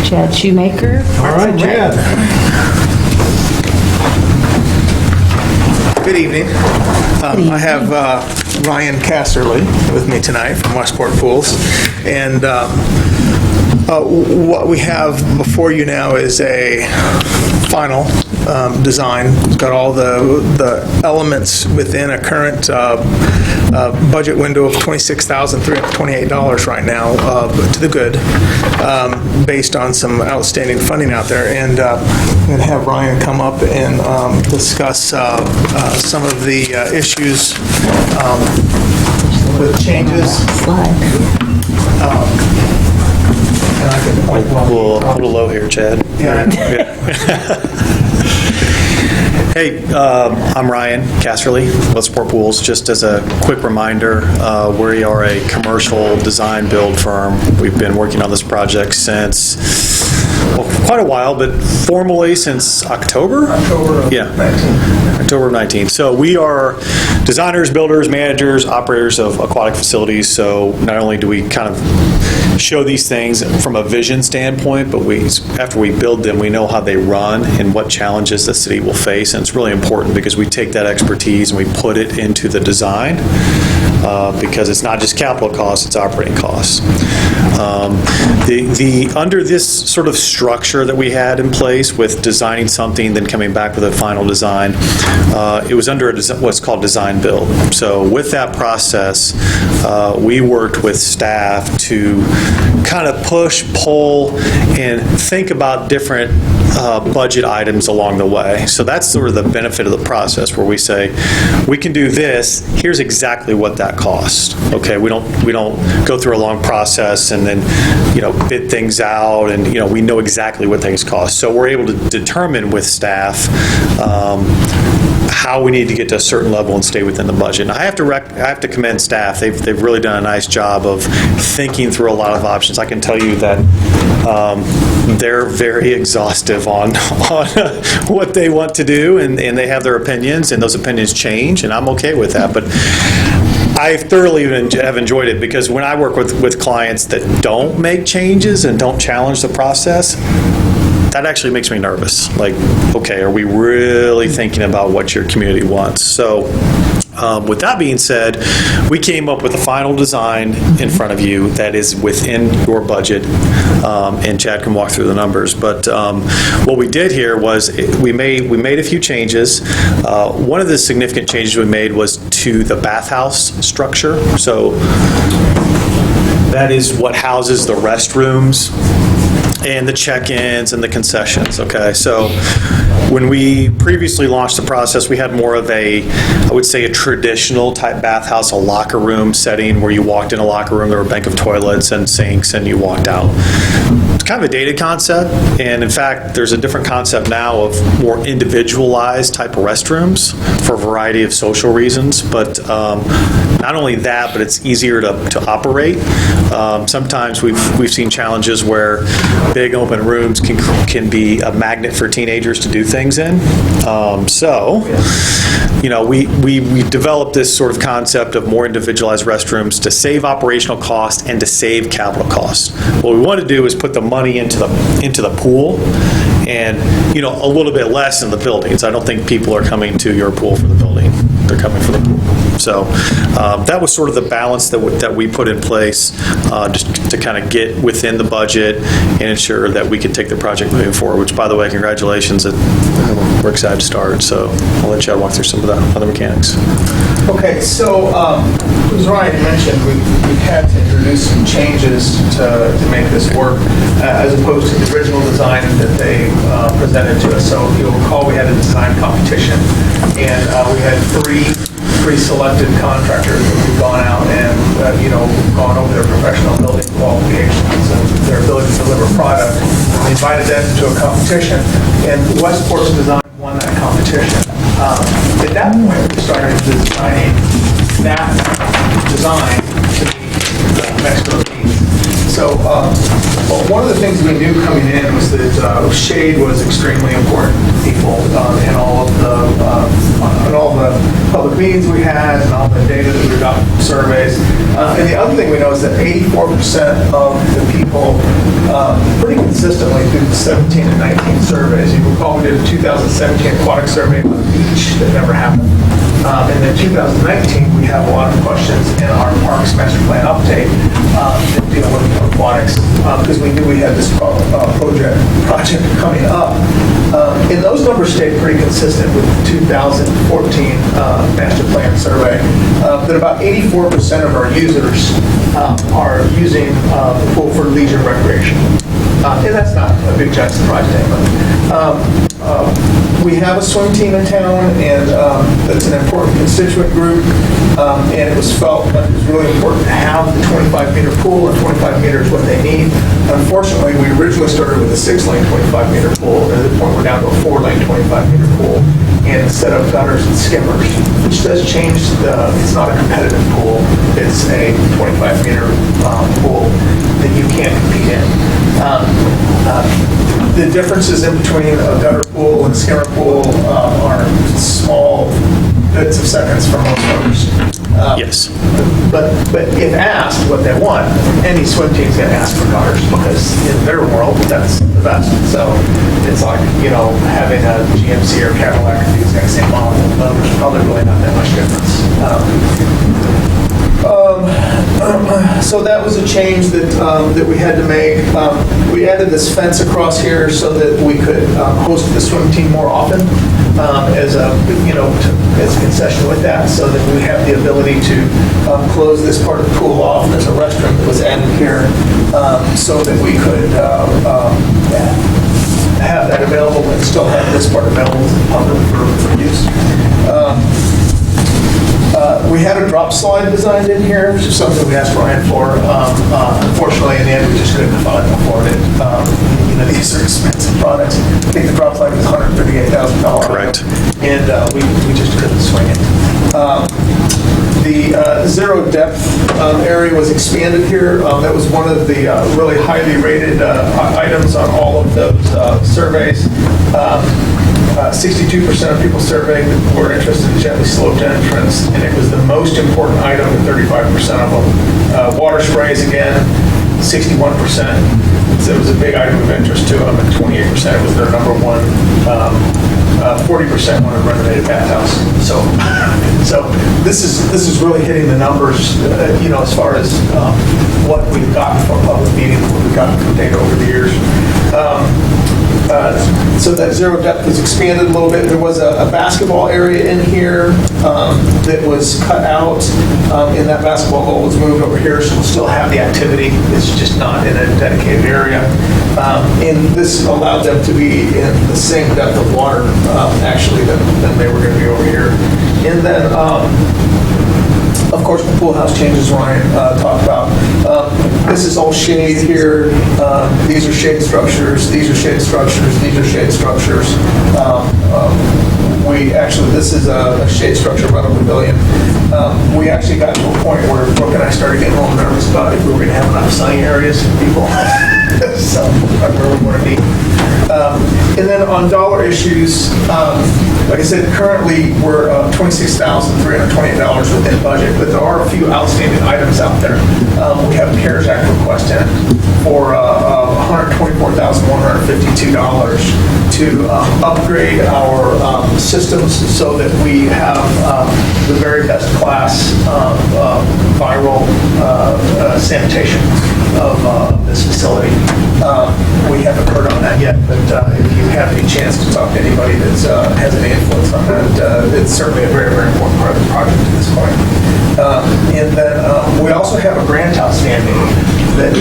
Chad Shoemaker.
All right, Chad.
Good evening. I have Ryan Casserly with me tonight from Westport Pools. And what we have before you now is a final design. It's got all the elements within a current budget window of $26,328 right now, to the good, based on some outstanding funding out there. And I'm going to have Ryan come up and discuss some of the issues with changes.
Slide.
And I can point
A little low here, Chad. Hey, I'm Ryan Casserly, Westport Pools. Just as a quick reminder, we are a commercial design build firm. We've been working on this project since quite a while, but formally since October?
October
Yeah.
19.
October of 19. So we are designers, builders, managers, operators of aquatic facilities. So not only do we kind of show these things from a vision standpoint, but after we build them, we know how they run and what challenges the city will face. And it's really important because we take that expertise and we put it into the design because it's not just capital costs, it's operating costs. Under this sort of structure that we had in place with designing something, then coming back with a final design, it was under what's called design build. So with that process, we worked with staff to kind of push, pull, and think about different budget items along the way. So that's sort of the benefit of the process where we say, we can do this, here's exactly what that cost. Okay, we don't go through a long process and then, bid things out and, we know exactly what things cost. So we're able to determine with staff how we need to get to a certain level and stay within the budget. And I have to commend staff. They've really done a nice job of thinking through a lot of options. I can tell you that they're very exhaustive on what they want to do, and they have their opinions, and those opinions change, and I'm okay with that. But I thoroughly have enjoyed it because when I work with clients that don't make changes and don't challenge the process, that actually makes me nervous. Like, okay, are we really thinking about what your community wants? So with that being said, we came up with a final design in front of you that is within your budget, and Chad can walk through the numbers. But what we did here was we made a few changes. One of the significant changes we made was to the bathhouse structure. So that is what houses the restrooms and the check-ins and the concessions, okay? So when we previously launched the process, we had more of I would say a traditional type bathhouse, a locker room setting where you walked in a locker room, there were a bank of toilets and sinks, and you walked out. It's kind of a dated concept, and in fact, there's a different concept now of more individualized type of restrooms for a variety of social reasons, but not only that, but it's easier to operate. Sometimes we've seen challenges where big open rooms can be a magnet for teenagers to do things in. We developed this sort of concept of more individualized restrooms to save operational costs and to save capital costs. What we want to do is put the money into the pool and, a little bit less in the buildings. I don't think people are coming to your pool for the building. They're coming for the pool. So that was sort of the balance that we put in place just to kind of get within the budget and ensure that we could take the project moving forward, which, by the way, congratulations. We're excited to start. So I'll let Chad walk through some of the other mechanics.
Okay, so as Ryan mentioned, we've had to introduce some changes to make this work as opposed to the original design that they presented to us. So you'll recall we had a design competition, and we had three pre-selected contractors that we've gone out and gone over their professional building qualifications and their ability to deliver product. We invited them to a competition, and Westport's design won that competition. At that point, we started designing that design to meet Mexico needs. So one of the things we knew coming in was that shade was extremely important to people in all the public meetings we had and all the data that we got from surveys. And the other thing we know is that 84% of the people, pretty consistently through the 17 and 19 surveys, you recall we did a 2017 aquatic survey on the beach that never happened. And then 2019, we have a lot of questions in our Parks Master Plan update that deal with aquatics because we knew we had this project coming up. And those numbers stayed pretty consistent with the 2014 Master Plan survey, that about 84% of our users are using the pool for leisure recreation. And that's not a big giant surprise to anybody. We have a swim team in town, and that's an important constituent group, and it was felt that it was really important to have the 25-meter pool, and 25 meters what they need. Unfortunately, we originally started with a 6-lane 25-meter pool, and at the point we're down to a 4-lane 25-meter pool, and instead of gutters and skimmers, which does change it's not a competitive pool, it's a 25-meter pool that you can't compete in. The differences in between a gutter pool and skimmer pool are small bits of seconds for most owners.
Yes.
But if asked what they want, any swim team's going to ask for gutters because in their world, that's the best. So it's like, having a GMC or Cadillac or the exact same model, there's probably really not that much difference. So that was a change that we had to make. We added this fence across here so that we could host the swim team more often as a concession with that, so that we have the ability to close this part of the pool off. There's a restroom that was added here so that we could have that available and still have this part available to the public for use. We had a drop slide designed in here, which is something we asked Ryan for. Unfortunately, in the end, we just couldn't afford it. These are expensive products. I think the drop slide was $138,000.
Correct.
And we just couldn't swing it. The zero depth area was expanded here. That was one of the really highly rated items on all of those surveys. 62% of people surveyed were interested in gently sloped entrance, and it was the most important item to 35% of them. Water sprays, again, 61%. So it was a big item of interest to them, and 28% was their number one. 40% wanted a renovated bathhouse. So this is really hitting the numbers, as far as what we've gotten from public meetings, what we've gotten from data over the years. So that zero depth was expanded a little bit. There was a basketball area in here that was cut out, and that basketball goal was moved over here, so we'll still have the activity. It's just not in a dedicated area. And this allowed them to be in the same depth of water, actually, than they were going to be over here. And then, of course, the pool house changes Ryan talked about. This is all shade here. These are shade structures. These are shade structures. These are shade structures. This is a shade structure around a pavilion. We actually got to a point where Brooke and I started getting a little nervous about if we were going to have enough sunny areas for people. So that's where we want to be. And then on dollar issues, like I said, currently we're $26,328 within budget, but there are a few outstanding items out there. We have a CARES Act request in for $124,152 to upgrade our systems so that we have the very best class viral sanitation of this facility. We haven't heard on that yet, but if you have any chance to talk to anybody that has any influence on that, it's certainly a very, very important part of the project at this point. And then we also have a grant outstanding that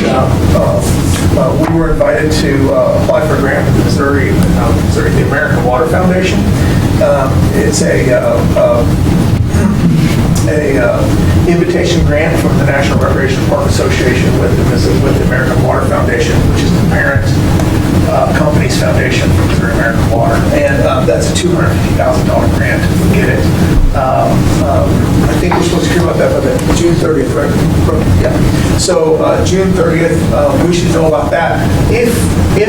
we were invited to apply for a grant with the American Water Foundation. It's a invitation grant from the National Recreation Park Association with the American Water Foundation, which is the parent company's foundation for American Water. And that's a $250,000 grant if we get it. I think we're supposed to hear about that by the June 30th, right? Yeah. So June 30th, we should know about that. If we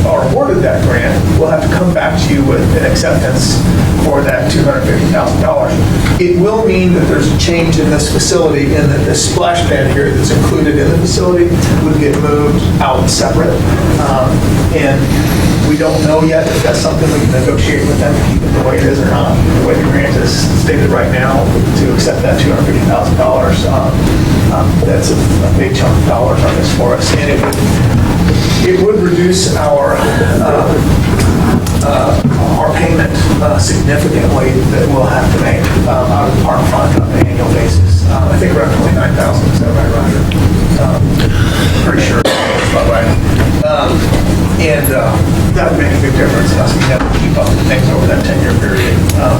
are awarded that grant, we'll have to come back to you with an acceptance for that $250,000. It will mean that there's a change in this facility and that the splash pad here that's included in the facility would get moved out separate. And we don't know yet if that's something we can negotiate with them to keep it the way it is or not. The way the grant is stated right now, to accept that $250,000, that's a big chunk of dollars on this for us. And it would reduce our payment significantly that we'll have to make out of the park fund on an annual basis. I think around $29,000, is that right, Roger? Pretty sure that's about right. And that would make a big difference in us being able to keep up with things over that 10-year period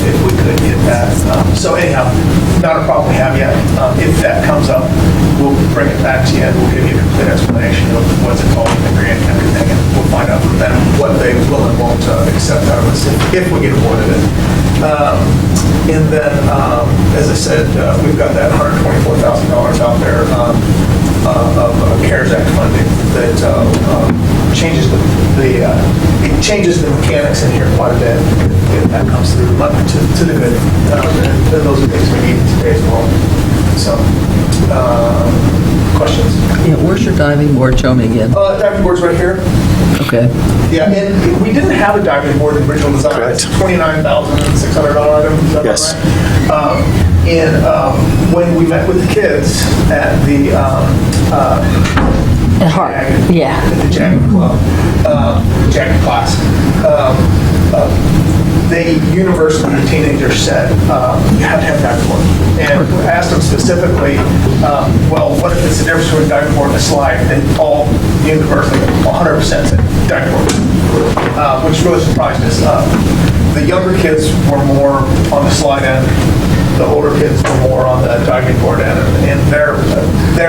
if we could get that. So anyhow, not a problem we have yet. If that comes up, we'll bring it back to you and we'll give you a complete explanation of what's involved in the grant and everything, and we'll find out from them what they will and won't accept out of us if we get awarded it. And then, as I said, we've got that $124,000 out there CARES Act funding that changes it changes the mechanics in here quite a bit. If that comes through to the good. And those are things we need in today's world. So, questions?
Yeah, where's your diving board? Show me again.
Diving board's right here.
Okay.
Yeah, and we didn't have a diving board in the original design.
Correct.
It's a $29,600 item, is that
Yes.
right? And when we met with the kids at the
At heart, yeah.
at the JAG club, JAG class, they universally, the teenagers said, you have to have a diving board. And we asked them specifically, well, what if it's the difference between a diving board and a slide? And all universally, 100% said diving board, which really surprised us. The younger kids were more on the slide end. The older kids were more on the diving board end, and their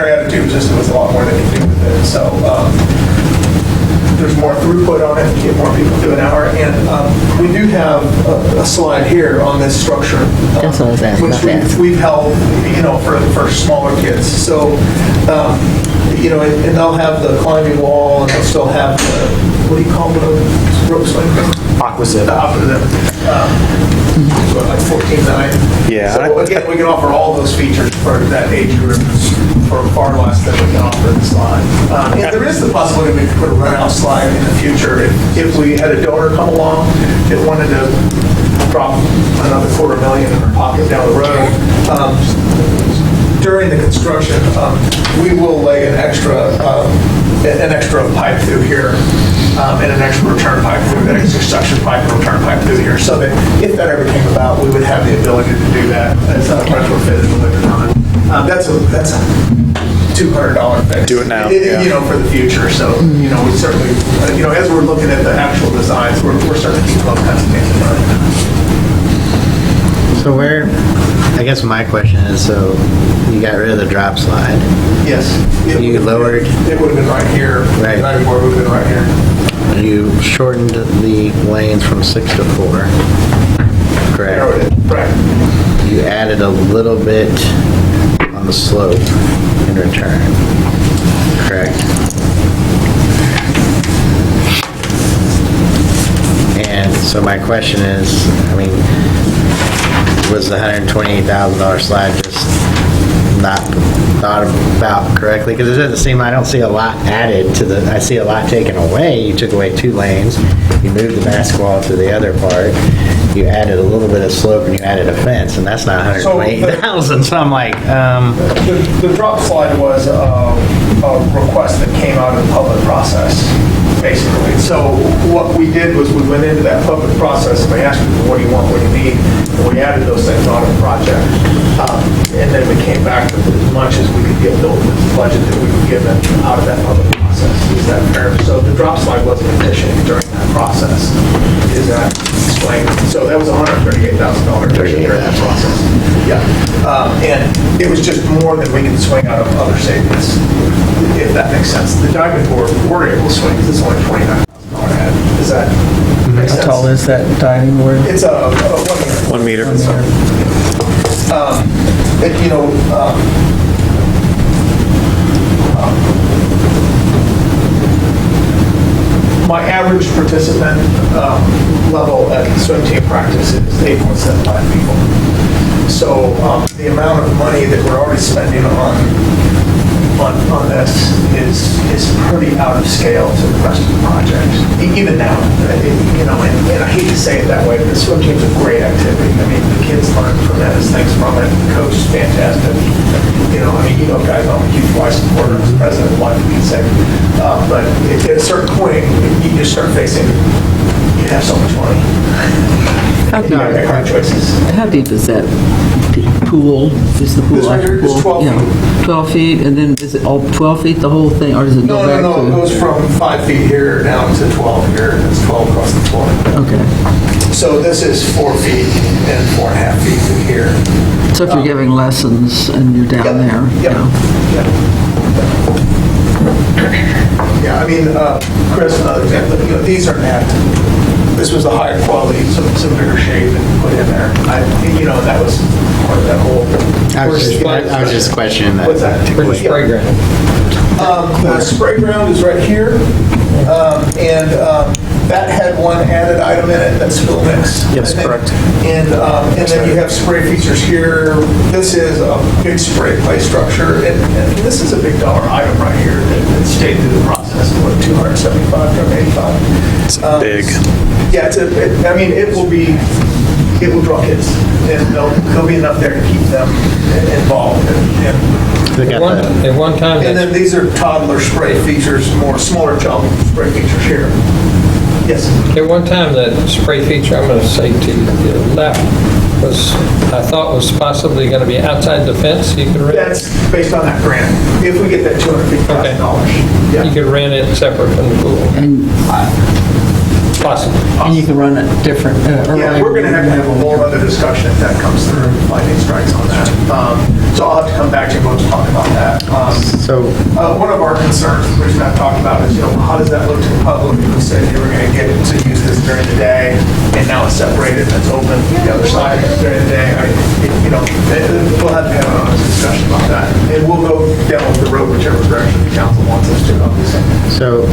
attitude was just there was a lot more they could do with it. So there's more throughput on it, you get more people to an hour, and we do have a slide here on this structure.
That's what I was asking
Which
about that.
we've held, for smaller kids. So, and they'll have the climbing wall, and they'll still have the, what do you call the rope swing thing?
Aquazip.
The Aquazip. Like 14.9.
Yeah.
So again, we can offer all those features for that age group for far less than we can offer in the slide. And there is the possibility we could put a run-out slide in the future if we had a donor come along that wanted to drop another $250,000 in their pocket down the road. During the construction, we will lay an extra pipe through here and an extra return pipe through, an extra suction pipe and return pipe through here, so that if that ever came about, we would have the ability to do that as a retrofit in the winter time. That's a $200 fix.
Do it now,
For the future. So, we certainly, as we're looking at the actual designs, we're certainly keeping those kinds of things in mind.
So I guess my question is, so you got rid of the drop slide.
Yes.
You lowered-
It would have been right here.
Right.
The diving board would have been right here.
You shortened the lanes from 6 to 4, correct?
Narrowed it. Right.
You added a little bit on the slope in return, correct? And so my question is, was the $128,000 slide just not thought about correctly? Because it doesn't seem, I don't see a lot added to I see a lot taken away. You took away 2 lanes, you moved the basketball to the other part, you added a little bit of slope, and you added a fence, and that's not $128,000. So I'm like,
The drop slide was a request that came out of the public process, basically. So what we did was we went into that public process and we asked people, what do you want, what do you need? And we added those things onto the project. And then we came back with as much as we could get built with the budget that we were given out of that public process. Is that fair? So the drop slide wasn't addition during that process. Is that explained? So that was $138,000 addition during that process. Yeah. And it was just more than we could swing out of other savings, if that makes sense. The diving board, we were able to swing because it's only $29,000 add. Does that make sense?
How tall is that diving board?
It's a 1 meter.
1 meter.
My average participant level at swim team practice is 8.75 people. So the amount of money that we're already spending on this is pretty out of scale to the rest of the project. Even now, and I hate to say it that way, but the swim team's a great activity. The kids learn tremendous things from it. The coach is fantastic. Guys, I'm a huge Y supporter as president of Life Being Safe. But at a certain point, you just start facing, you have so much money. You gotta make hard choices.
How deep is that pool? Is the pool
This right here is 12
Yeah,
feet.
12 feet, and then is it all 12 feet, the whole thing, or does it go back to?
No, it goes from 5 feet here down to 12 here, and it's 12 across the floor.
Okay.
So this is 4 feet and 4.5 feet through here.
So if you're giving lessons and you're down there,
Yep. Chris, another example, these are net. This was a higher quality, some bigger shape and put in there. That was part of that whole.
I was was just questioning that.
What's that?
Where's the spray ground?
The spray ground is right here, and that had one added item in it, that's fill mix.
Yes, correct.
And then you have spray features here. This is a big spray play structure, and this is a big dollar item right here that stayed through the process, what, $275, $285?
It's big.
Yeah, it will draw kids, and there'll be enough there to keep them involved.
They got the-
At one time,
And then
that
these are toddler spray features, more smaller child spray features here. Yes.
at one time, that spray feature, I'm going to say to the left, I thought was possibly going to be outside the fence. You could rent,
That's based on that grant. If we get that $250,000.
you
Yeah.
could rent it separate from the pool.
And
Possibly.
you can run it different.
Yeah, we're going to have a whole other discussion if that comes through, lightning strikes on that. So I'll have to come back to you and we'll talk about that.
So,
One of our concerns, which Matt talked about, is, how does that look to the public? You said you were going to get to use this during the day, and now it's separated and it's open the other side during the day. We'll have to have an honest discussion about that. And we'll go down the road whichever direction the council wants us to, obviously.
so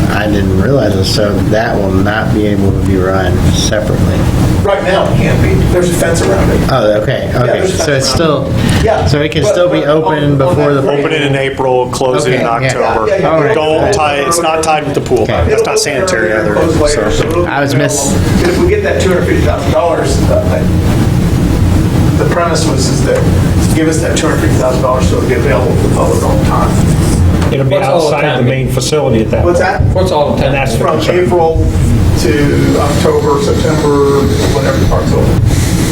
I didn't realize this, so that will not be able to be run separately.
Right now, it can't be. There's a fence around it.
Oh, okay,
there's a
so it's
fence
still,
Yeah.
so it can
But-
still be
but
open
on
before
that
the.
grant-
Open it in April, close it in
Okay, yeah.
October.
Yeah,
All right.
Don't tie, it's not tied with the pool.
Okay.
That's not sanitary either.
It'll close later,
So-
so it'll be
I was
available. If we get that $250,000, the premise is that give us that $250,000 so it'll be available to the public all the time.
It'll be
What's all the
outside of the
time?
main facility at that point.
What's that?
What's all the time?
And that's the
From
concern.
April to October, September, whenever the park's open.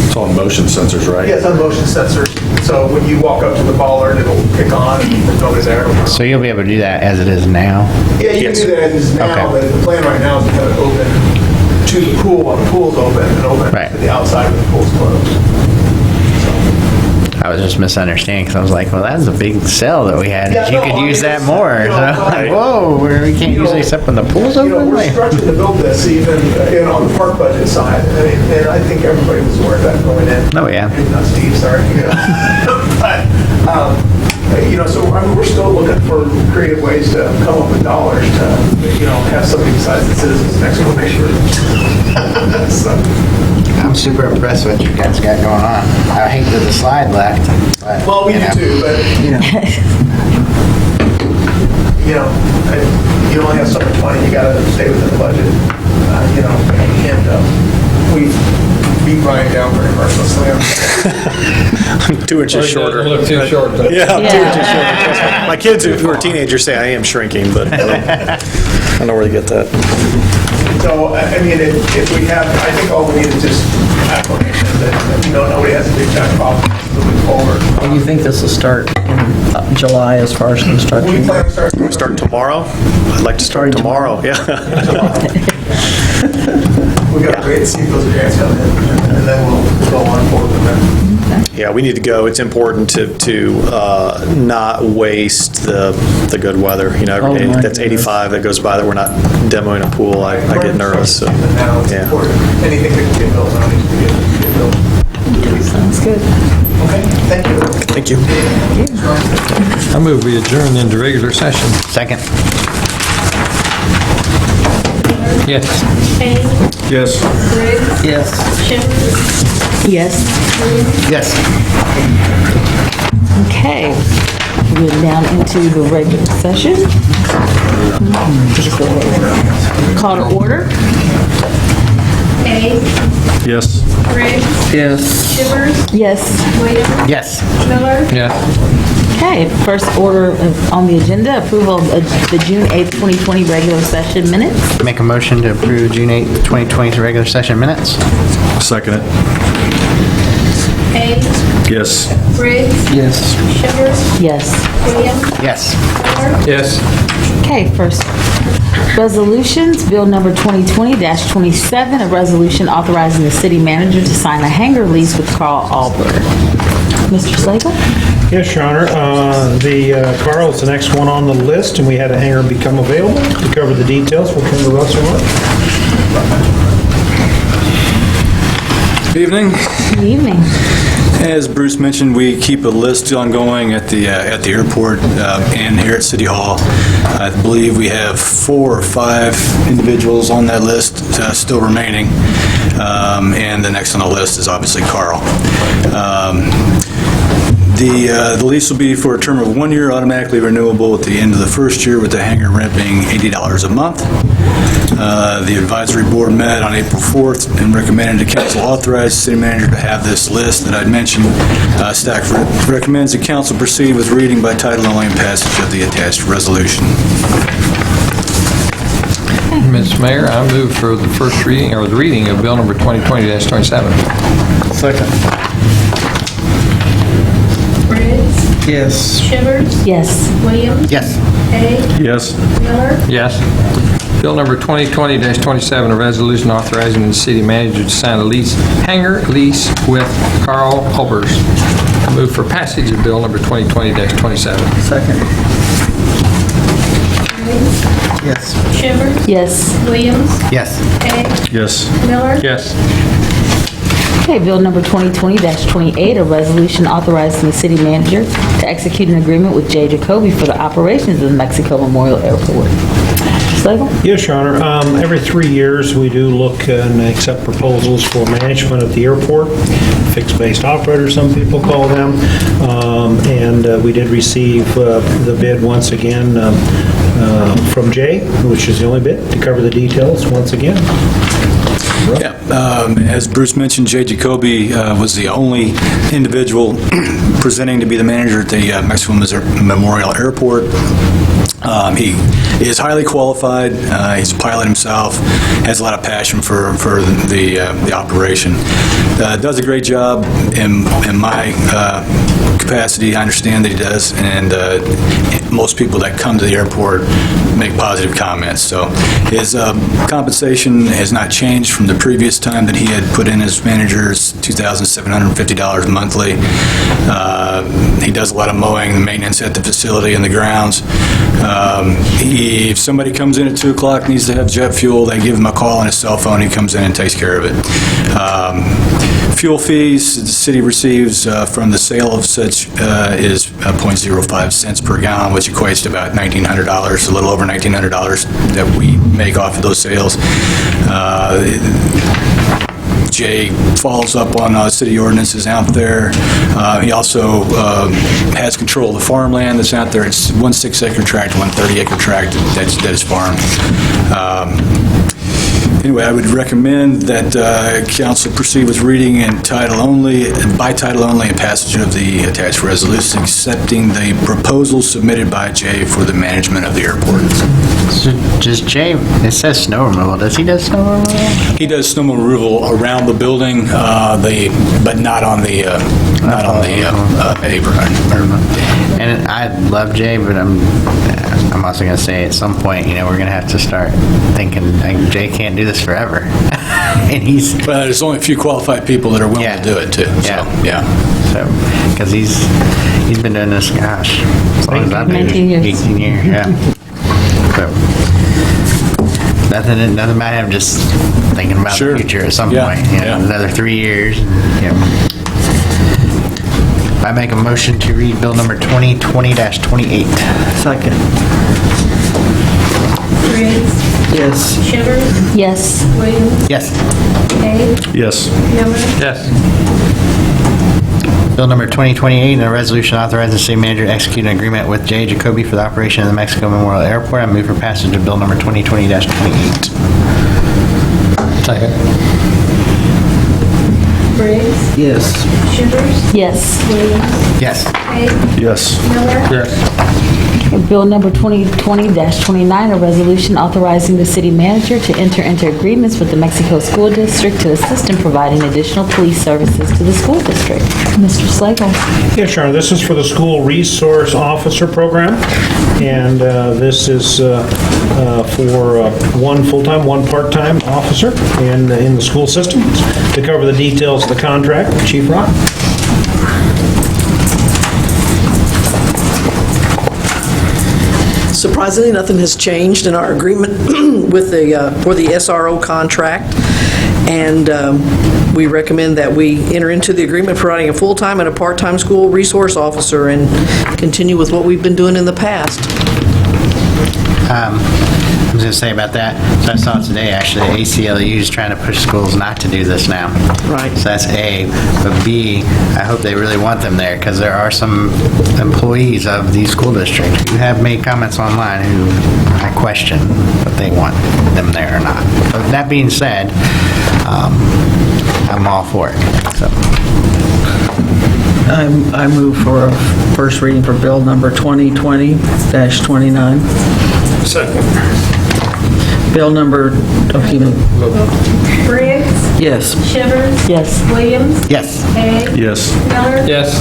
It's on motion sensors, right?
Yeah, it's on motion sensors, so when you walk up to the bollard, it'll kick on and there's nobody there.
So you'll be able to do that as it is now?
Yeah, you can
Yes.
do that as is now,
Okay.
but the plan right now is to have it open to the pool while the pool's open and open
Right.
to the outside when the pool's closed.
I was just misunderstanding, because I was like, well, that's a big cell that we had.
Yeah,
You
no,
could
I
use
mean,
that
it's,
more.
you
So
know,
I'm like,
right.
whoa, we can't use it except when the pool's open?
We're
Like-
structured to build this even on the park budget side, and I think everybody was aware of that going in.
Oh, yeah.
Maybe not Steve, sorry. But, so I mean, we're still looking for creative ways to come up with dollars to, have something besides the citizens next door make sure. So,
I'm super impressed with what you guys got going on. I hate that the slide left. But,
well, we
you
do
know.
too, but, you only have so much money, you gotta stay within the budget, and we beat Brian down very mercilessly.
I'm 2 inches shorter.
Doesn't look too short. But
Yeah, I'm 2 inches shorter. Trust me. My kids who are teenagers say I am shrinking, but I don't know where to get that.
So, I mean, if we have, I think all we need is just affirmation that, nobody has a big giant problem moving forward.
And you think this will start in July as far as
We
construction?
plan to start.
Start tomorrow? I'd like to start tomorrow, yeah.
We gotta wait and see if those grants come in, and then we'll go on forward with them.
Yeah, we need to go. It's important to not waste the good weather. Every
Oh,
day
my
that's
goodness.
85 that goes by that we're not demoing a pool, I get nervous. So,
And now it's
yeah.
important. Anything that can get built now needs to get built.
Sounds good.
Okay, thank you.
Thank you.
I move we adjourn into regular session.
Second.
Yes.
Kane,
Yes.
Briggs,
Yes.
Chambers,
Yes.
Yes.
Okay. We're down into the regular session. Call to order.
Kane,
Yes.
Briggs,
Yes.
Chambers,
Yes.
Williams,
Yes.
Miller,
Yes.
Okay, first order on the agenda, approval of the June 8th, 2020 regular session minutes.
Make a motion to approve June 8th, 2020 regular session minutes.
Second it.
Kane,
Yes.
Briggs,
Yes.
Chambers,
Yes.
Williams,
Yes.
Miller,
Yes.
Okay, first, resolutions, bill number 2020-27, a resolution authorizing the city manager to sign a hangar lease with Carl Albert. Mr. Slagle?
Yes, Your Honor. Carl is the next one on the list, and we had a hangar become available. To cover the details, we'll turn to Russell.
Good evening.
Good evening.
As Bruce mentioned, we keep a list ongoing at the airport and here at City Hall. I believe we have 4 or 5 individuals on that list still remaining, and the next on the list is obviously Carl. The lease will be for a term of 1 year, automatically renewable at the end of the first year, with the hangar rent being $80 a month. The advisory board met on April 4th and recommended the council authorize the city manager to have this list that I'd mentioned. Staff recommends the council proceed with reading by title only and passage of the attached resolution.
Mr. Mayor, I move for the first reading, or the reading of bill number 2020-27.
Second.
Briggs,
Yes.
Shivers,
Yes.
Williams,
Yes.
Hay,
Yes.
Miller,
Yes. Bill number 2020-27, a resolution authorizing the city manager to sign a hangar lease with Carl Hubbers. I move for passage of bill number 2020-27.
Second.
Briggs,
Yes.
Shivers,
Yes.
Williams,
Yes.
Hay,
Yes.
Miller,
Yes.
Okay, bill number 2020-28, a resolution authorizing the city manager to execute an agreement with J. Jacoby for the operations of the Mexico Memorial Airport. Mr. Slagle?
Yes, Your Honor. Every 3 years, we do look and accept proposals for management at the airport, fixed-based operators, some people call them. And we did receive the bid once again from Jay, which is the only bid, to cover the details once again.
Yeah, as Bruce mentioned, Jay Jacoby was the only individual presenting to be the manager at the Mexico Memorial Airport. He is highly qualified. He's a pilot himself, has a lot of passion for the operation. Does a great job in my capacity. I understand that he does, and most people that come to the airport make positive comments. So his compensation has not changed from the previous time that he had put in as manager's $2,750 monthly. He does a lot of mowing and maintenance at the facility and the grounds. If somebody comes in at 2 o'clock, needs to have jet fuel, they give him a call on his cell phone, he comes in and takes care of it. Fuel fees the city receives from the sale of such is 0.05 cents per gallon, which equates to about $1,900, a little over $1,900 that we make off of those sales. Jay follows up on city ordinances out there. He also has control of the farmland that's out there. It's 1 6-acre tract, 1 30-acre tract that is farmed. Anyway, I would recommend that council proceed with reading by title only, and passage of the attached resolution accepting the proposal submitted by Jay for the management of the airport.
So does Jay, it says snow removal, does he do snow removal?
He does snow removal around the building, but not on the apron.
And I love Jay, but I'm also going to say at some point, we're going to have to start thinking, like, Jay can't do this forever. And
Well, there's only a few qualified people that are willing to do it, too.
Yeah.
So, yeah.
So, because he's been doing this, gosh, as long as I've been
19 years.
18 years, yeah. So, nothing about him, just thinking about
Sure.
the future at some
Yeah.
point,
Yeah.
another 3 years. I make a motion to read bill number 2020-28.
Second.
Briggs,
Yes.
Shivers,
Yes.
Williams,
Yes.
Hay,
Yes.
Miller,
Yes.
Bill number 2028, a resolution authorizing the city manager to execute an agreement with J. Jacoby for the operation of the Mexico Memorial Airport. I move for passage of bill number 2020-28.
Second.
Briggs,
Yes.
Shivers,
Yes.
Williams,
Yes.
Hay,
Yes.
Miller,
Yes.
Bill number 2020-29, a resolution authorizing the city manager to enter into agreements with the Mexico School District to assist in providing additional police services to the school district. Mr. Slagle?
Yes, Sharon, this is for the School Resource Officer Program, and this is for 1 full-time, 1 part-time officer in the school system. To cover the details of the contract, Chief Rock.
Surprisingly, nothing has changed in our agreement with for the SRO contract. And we recommend that we enter into the agreement providing a full-time and a part-time school resource officer and continue with what we've been doing in the past.
I was going to say about that, so I saw today, actually, ACLU is trying to push schools not to do this now.
Right.
So that's A. But B, I hope they really want them there, because there are some employees of these school districts who have made comments online who I question if they want them there or not. But that being said, I'm all for it. So.
I move for a first reading for bill number 2020-29.
Second.
Bill number,
Briggs?
yes.
Shivers?
Yes.
Williams?
Yes.
Hay?
Yes.
Miller?
Yes.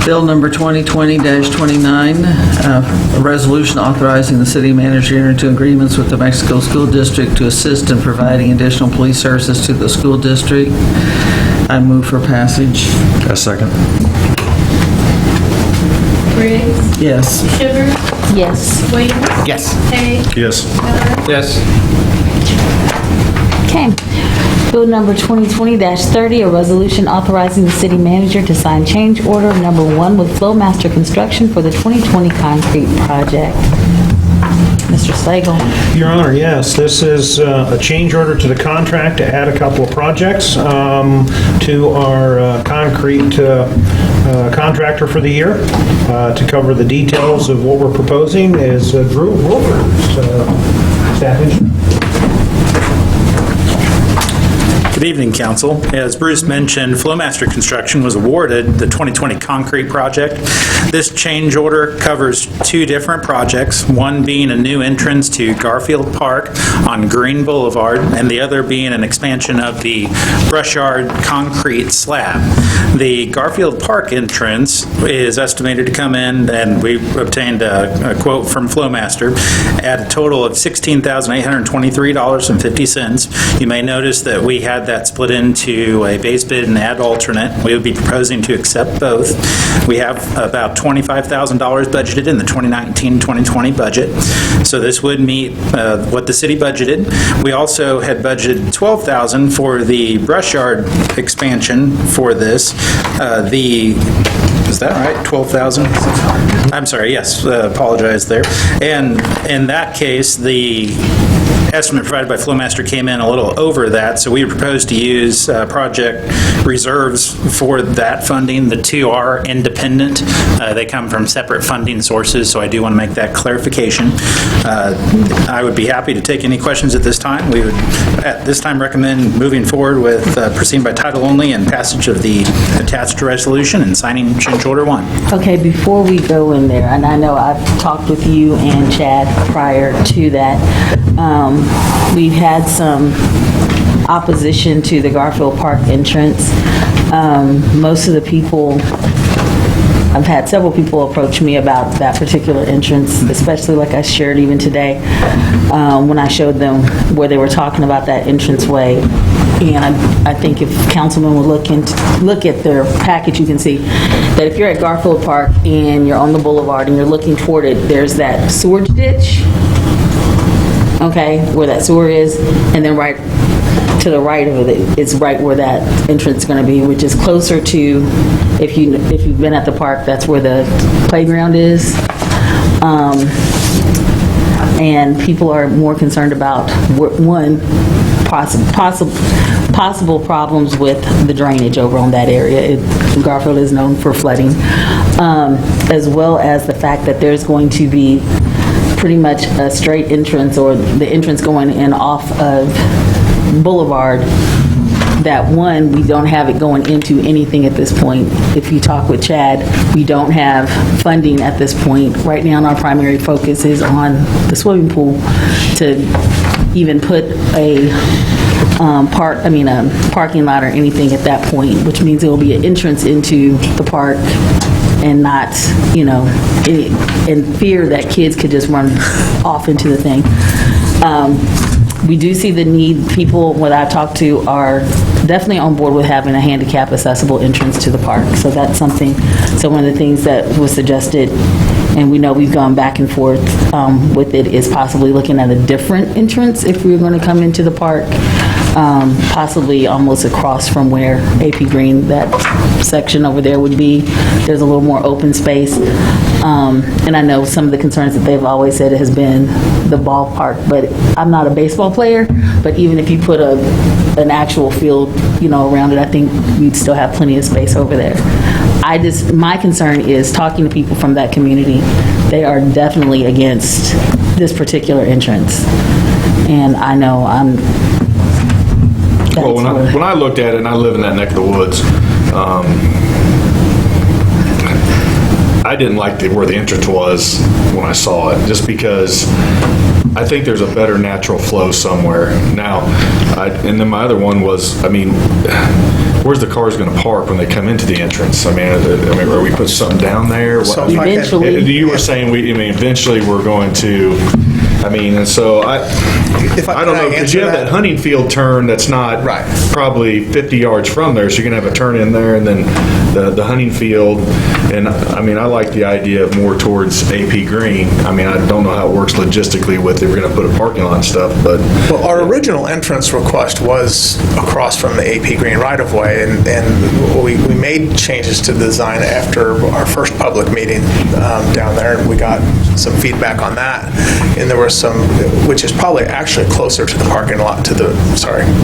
Bill number 2020-29, a resolution authorizing the city manager to enter into agreements with the Mexico School District to assist in providing additional police services to the school district. I move for passage.
A second.
Briggs?
Yes.
Shivers?
Yes.
Williams?
Yes.
Hay?
Yes.
Miller?
Yes.
Okay. Bill number 2020-30, a resolution authorizing the city manager to sign change order number 1 with Flowmaster Construction for the 2020 concrete project. Mr. Slagle.
Your Honor, yes, this is a change order to the contract to add a couple of projects to our concrete contractor for the year. To cover the details of what we're proposing is Drew Wolford, staff engineer.
Good evening, Council. As Bruce mentioned, Flowmaster Construction was awarded the 2020 concrete project. This change order covers 2 different projects, one being a new entrance to Garfield Park on Green Boulevard, and the other being an expansion of the brush yard concrete slab. The Garfield Park entrance is estimated to come in, and we obtained a quote from Flowmaster, at a total of $16,823.50. You may notice that we had that split into a base bid and ad alternate. We would be proposing to accept both. We have about $25,000 budgeted in the 2019-2020 budget, so this would meet what the city budgeted. We also had budgeted $12,000 for the brush yard expansion for this. Is that right? 12,000? I'm sorry, yes, apologize there. And in that case, the estimate provided by Flowmaster came in a little over that, so we proposed to use project reserves for that funding. The 2 are independent. They come from separate funding sources, so I do want to make that clarification. I would be happy to take any questions at this time. We would, at this time, recommend moving forward with proceeding by title only and passage of the attached resolution and signing change order 1.
Okay, before we go in there, and I know I've talked with you and Chad prior to that, we've had some opposition to the Garfield Park entrance. Most of the people, I've had several people approach me about that particular entrance, especially like I shared even today, when I showed them where they were talking about that entranceway. And I think if councilmen would look at their package, you can see that if you're at Garfield Park and you're on the boulevard and you're looking toward it, there's that sewer ditch, okay, where that sewer is, and then right to the right of it is right where that entrance is going to be, which is closer to, if you've been at the park, that's where the playground is. And people are more concerned about, one, possible problems with the drainage over on that area. Garfield is known for flooding, as well as the fact that there's going to be pretty much a straight entrance, or the entrance going in off of Boulevard, that one, we don't have it going into anything at this point. If you talk with Chad, we don't have funding at this point. Right now, our primary focus is on the swimming pool to even put a parking lot or anything at that point, which means it will be an entrance into the park and not, in fear that kids could just run off into the thing. We do see the need. People, what I talked to, are definitely on board with having a handicap accessible entrance to the park. So that's something, so one of the things that was suggested, and we know we've gone back and forth with it, is possibly looking at a different entrance if we were going to come into the park. possibly almost across from where AP Green, that section over there would be. There's a little more open space. And I know some of the concerns that they've always said has been the ballpark, but I'm not a baseball player, but even if you put an actual field, around it, I think we'd still have plenty of space over there. My concern is talking to people from that community. They are definitely against this particular entrance. And I know
Well, when I looked at it, and I live in that neck of the woods, I didn't like where the entrance was when I saw it, just because I think there's a better natural flow somewhere. Now, and then my other one was, where's the cars going to park when they come into the entrance? Are we put something down there?
So if I can-
Eventually.
You were saying eventually we're going to. And so I don't know, because you have that hunting field turn that's not probably 50 yards from there, so you're going to have a turn in there, and then the hunting field. And I like the idea of more towards AP Green. I don't know how it works logistically with if we're going to put a parking lot and stuff, but.
Well, our original entrance request was across from the AP Green right-of-way, and we made changes to the design after our first public meeting down there, and we got some feedback on that. And there were some, which is probably actually closer to the parking lot,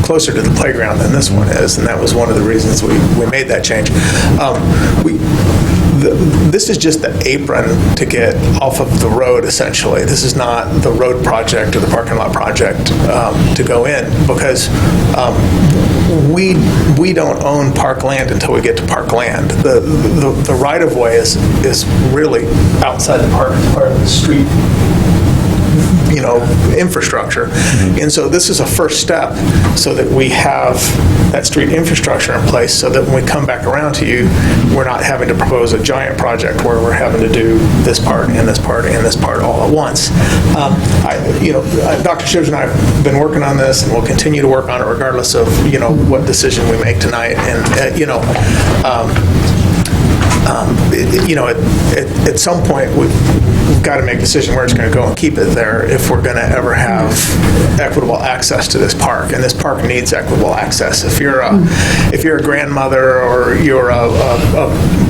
closer to the playground than this one is, and that was one of the reasons we made that change. This is just the apron to get off of the road, essentially. This is not the road project or the parking lot project to go in, because we don't own park land until we get to park land. The right-of-way is really outside the park, part of the street infrastructure. And so this is a first step so that we have that street infrastructure in place, so that when we come back around to you, we're not having to propose a giant project where we're having to do this part and this part and this part all at once. Dr. Shives and I have been working on this, and we'll continue to work on it regardless of, what decision we make tonight. And, at some point, we've got to make a decision where it's going to go and keep it there if we're going to ever have equitable access to this park. And this park needs equitable access. If you're a grandmother, or you're a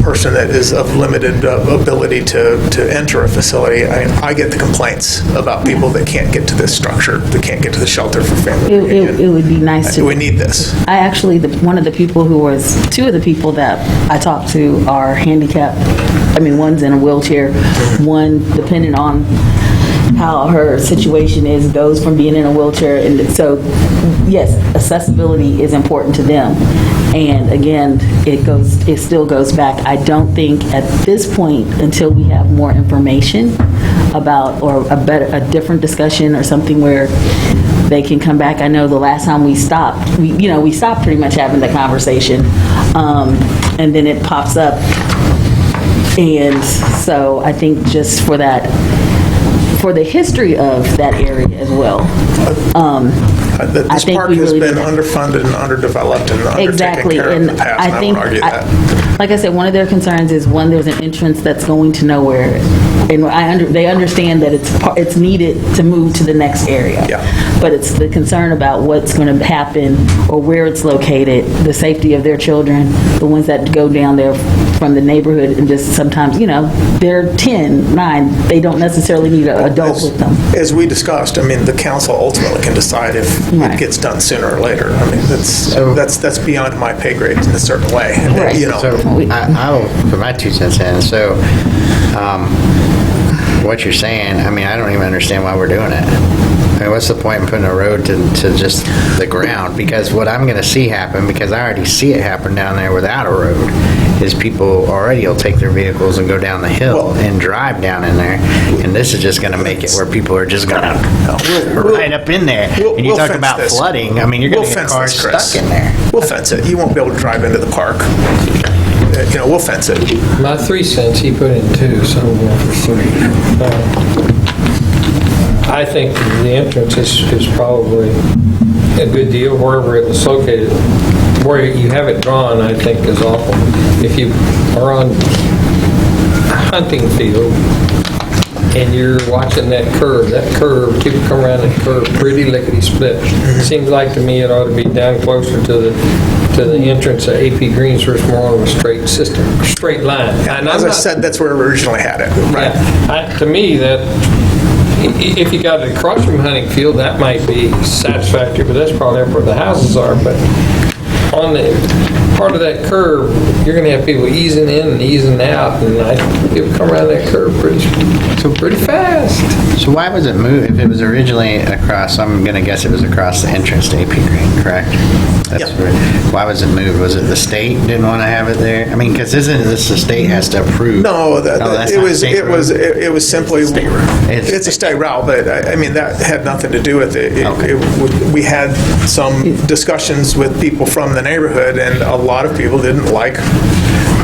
person that is of limited ability to enter a facility, I get the complaints about people that can't get to this structure, that can't get to the shelter for family reunion.
It would be nice to.
We need this.
I actually, two of the people that I talked to are handicapped. One's in a wheelchair. One, depending on how her situation is, goes from being in a wheelchair. And so, yes, accessibility is important to them. And again, it still goes back. I don't think at this point, until we have more information about, or a different discussion or something where they can come back. I know the last time we stopped, we stopped pretty much having the conversation, and then it pops up. And so I think just for the history of that area as well.
This park has been underfunded and underdeveloped and undertaken care of in the past, and I won't argue that.
Like I said, one of their concerns is, one, there's an entrance that's going to nowhere, and they understand that it's needed to move to the next area.
Yeah.
But it's the concern about what's going to happen or where it's located, the safety of their children, the ones that go down there from the neighborhood, and just sometimes, they're 10, 9, they don't necessarily need an adult with them.
As we discussed, the council ultimately can decide if it gets done sooner or later. That's beyond my pay grade in a certain way.
Right.
So I'll put my 2 cents in. So what you're saying, I don't even understand why we're doing it. What's the point in putting a road to just the ground? Because what I'm going to see happen, because I already see it happen down there without a road, is people already will take their vehicles and go down the hill and drive down in there. And this is just going to make it where people are just going to right up in there. And you talk about flooding, you're going to get cars stuck in there.
We'll fence it. You won't be able to drive into the park. We'll fence it.
My 3 cents, he put in 2, so I'm going for 3. I think the entrance is probably a good deal wherever it was located. Where you have it drawn, I think, is awful. If you are on a hunting field and you're watching that curve, people come around that curve pretty lickety-split. Seems like to me it ought to be down closer to the entrance of AP Greens, where it's more of a straight system, straight line. And
As
I'm
I
not-
said, that's where we originally had it.
Yeah. To me, that, if you got it across from Hunting Field, that might be satisfactory, but that's probably up where the houses are, but on the part of that curve, you're gonna have people easing in and easing out, and people come around that curve pretty fast.
So why was it moved, if it was originally across, I'm gonna guess it was across the entrance to AP Green, correct? That's
Yep.
right. Why was it moved? Was it the state didn't want to have it there? I mean, because isn't this the state has to approve?
No,
that's
it
not
was,
state
it was,
road?
it was simply, it's a state route, but I mean, that had nothing to do with it. We had some discussions with people from the neighborhood, and a lot of people didn't like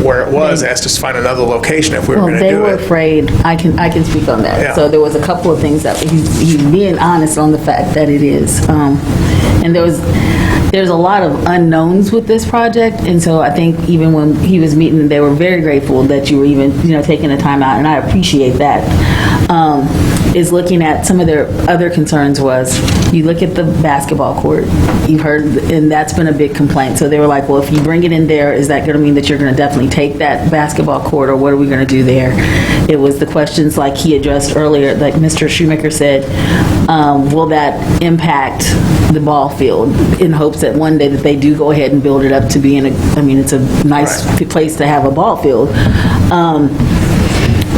where it was, asked us to find another location if we were
Well,
going to
they
do
were
it.
afraid, I can speak on that.
Yeah.
So there was a couple of things that, he's being honest on the fact that it is. And there's a lot of unknowns with this project, and so I think even when he was meeting, they were very grateful that you were even, taking the time out, and I appreciate that. Is looking at some of their other concerns was, you look at the basketball court, you've heard, and that's been a big complaint. So they were like, well, if you bring it in there, is that going to mean that you're going to definitely take that basketball court, or what are we going to do there? It was the questions like he addressed earlier, like Mr. Shoemaker said, will that impact the ball field, in hopes that one day that they do go ahead and build it up to be it's a nice place to have a ball field.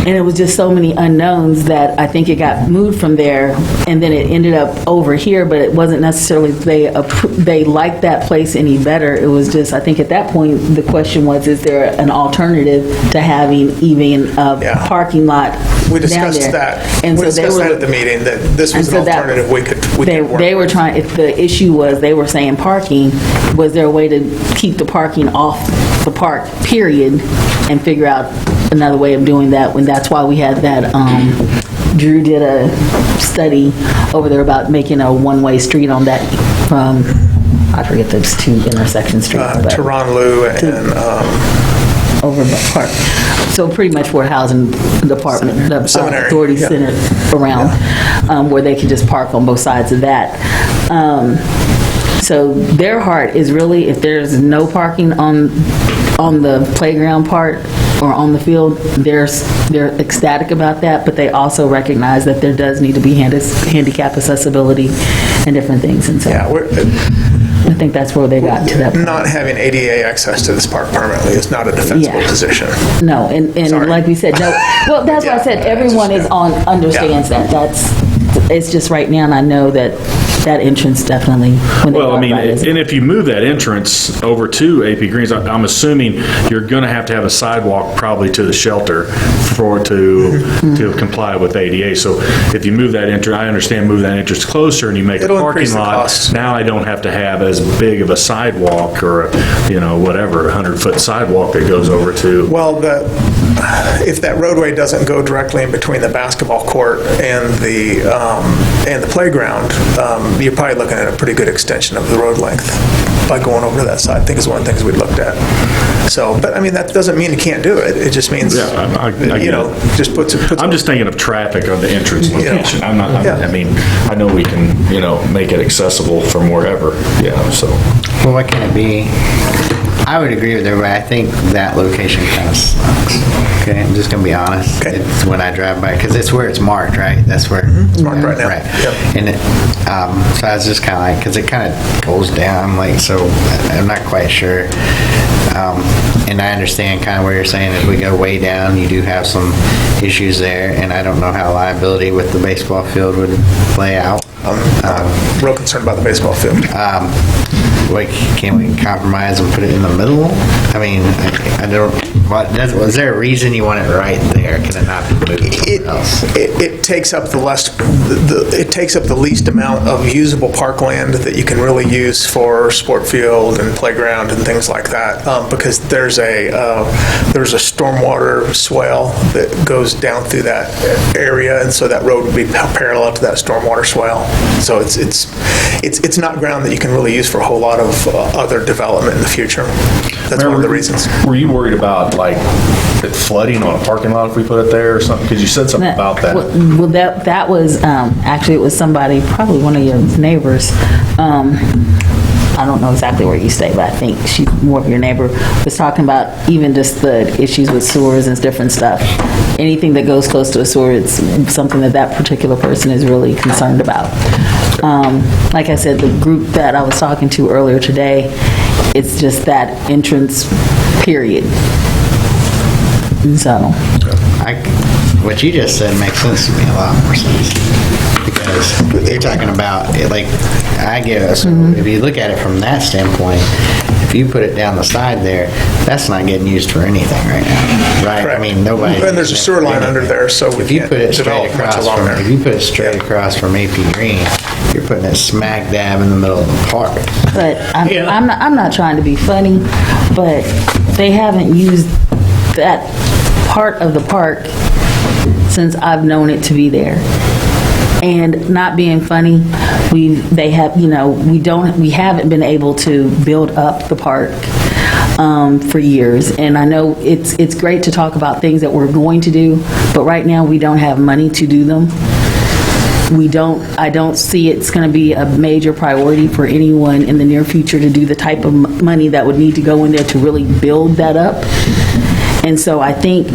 And it was just so many unknowns that I think it got moved from there, and then it ended up over here, but it wasn't necessarily they liked that place any better. It was just, I think at that point, the question was, is there an alternative to having even a parking lot down there?
We discussed that.
And
We
so they
discussed
were-
that at the meeting, that this was
and
an
so that-
alternative we could work
They were
with.
trying, if the issue was, they were saying parking, was there a way to keep the parking off the park, period, and figure out another way of doing that, when that's why we had that, Drew did a study over there about making a one-way street on that, from, I forget those two intersection streets. but-
Tehran-Lou and,
over the park. So pretty much where housing department, the
Seminary,
authority
yeah.
center around, where they could just park on both sides of that. So their heart is really, if there's no parking on the playground part or on the field, they're ecstatic about that, but they also recognize that there does need to be handicap accessibility and different things. And so
yeah,
I think that's where they got to that point.
not having ADA access to this park permanently is not a defensible
Yeah.
position.
No, and
Sorry.
like we said, no, well, that's why I said, everyone is understands
Yeah.
that. It's just right now, and I know that entrance definitely, when they
Well, I
walk
mean,
by, is-
and if you move that entrance over to AP Greens, I'm assuming you're going to have a sidewalk probably to the shelter to comply with ADA. So if you move that entrance, I understand move that entrance closer and you make a
It'll
parking
increase the
lot.
cost.
Now I don't have to have as big of a sidewalk or, whatever, 100-foot sidewalk that goes over to.
Well, if that roadway doesn't go directly in between the basketball court and the playground, you're probably looking at a pretty good extension of the road length by going over to that side. I think is one of the things we looked at. So, but I mean, that doesn't mean you can't do it. It just means,
Yeah, I get it.
just puts.
I'm just thinking of traffic on the entrance location.
Yeah.
I mean, I know we can, make it accessible from wherever, so.
Well, what can it be? I would agree with everybody. I think that location kind of sucks. Okay, I'm just gonna be honest.
Okay.
It's when I drive by, because it's where it's marked, right? That's where.
It's marked right now.
Right.
Yep.
And so I was just kind of like, because it kind of goes down, like, so I'm not quite sure. And I understand kind of where you're saying if we go way down, you do have some issues there, and I don't know how liability with the baseball field would play out.
I'm real concerned about the baseball field.
Like, can we compromise and put it in the middle? I mean, I don't, was there a reason you want it right there? Can it not be moved somewhere else?
It takes up it takes up the least amount of usable parkland that you can really use for sport field and playground and things like that, because there's a stormwater swale that goes down through that area, and so that road would be parallel to that stormwater swale. So it's not ground that you can really use for a whole lot of other development in the future. That's one of the reasons.
Were you worried about like it flooding on a parking lot if we put it there or something? Because you said something about that.
Well, that was, actually, it was somebody, probably one of your neighbors. I don't know exactly where you stay, but I think she's more of your neighbor, was talking about even just the issues with sewers and different stuff. Anything that goes close to a sewer, it's something that that particular person is really concerned about. Like I said, the group that I was talking to earlier today, it's just that entrance, period. And so,
What you just said makes sense to me, a lot more sense. Because you're talking about, like, I guess, if you look at it from that standpoint, if you put it down the side there, that's not getting used for anything right now, right? I mean, nobody.
And there's a sewer line under there, so we
If you
can't
put it straight
develop much
across
along
from,
there.
if you put it straight across from AP Green, you're putting it smack dab in the middle of the park.
but I'm not trying to be funny, but they haven't used that part of the park since I've known it to be there. And not being funny, we haven't been able to build up the park for years. And I know it's great to talk about things that we're going to do, but right now we don't have money to do them. I don't see it's going to be a major priority for anyone in the near future to do the type of money that would need to go in there to really build that up. And so I think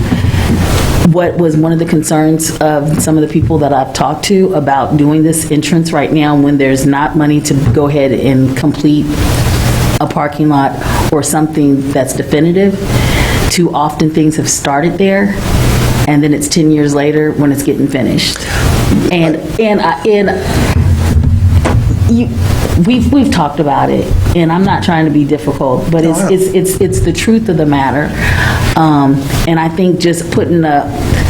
what was one of the concerns of some of the people that I've talked to about doing this entrance right now, when there's not money to go ahead and complete a parking lot or something that's definitive, too often things have started there, and then it's 10 years later when it's getting finished. We've talked about it, and I'm not trying to be difficult, but it's the truth of the matter. And I think just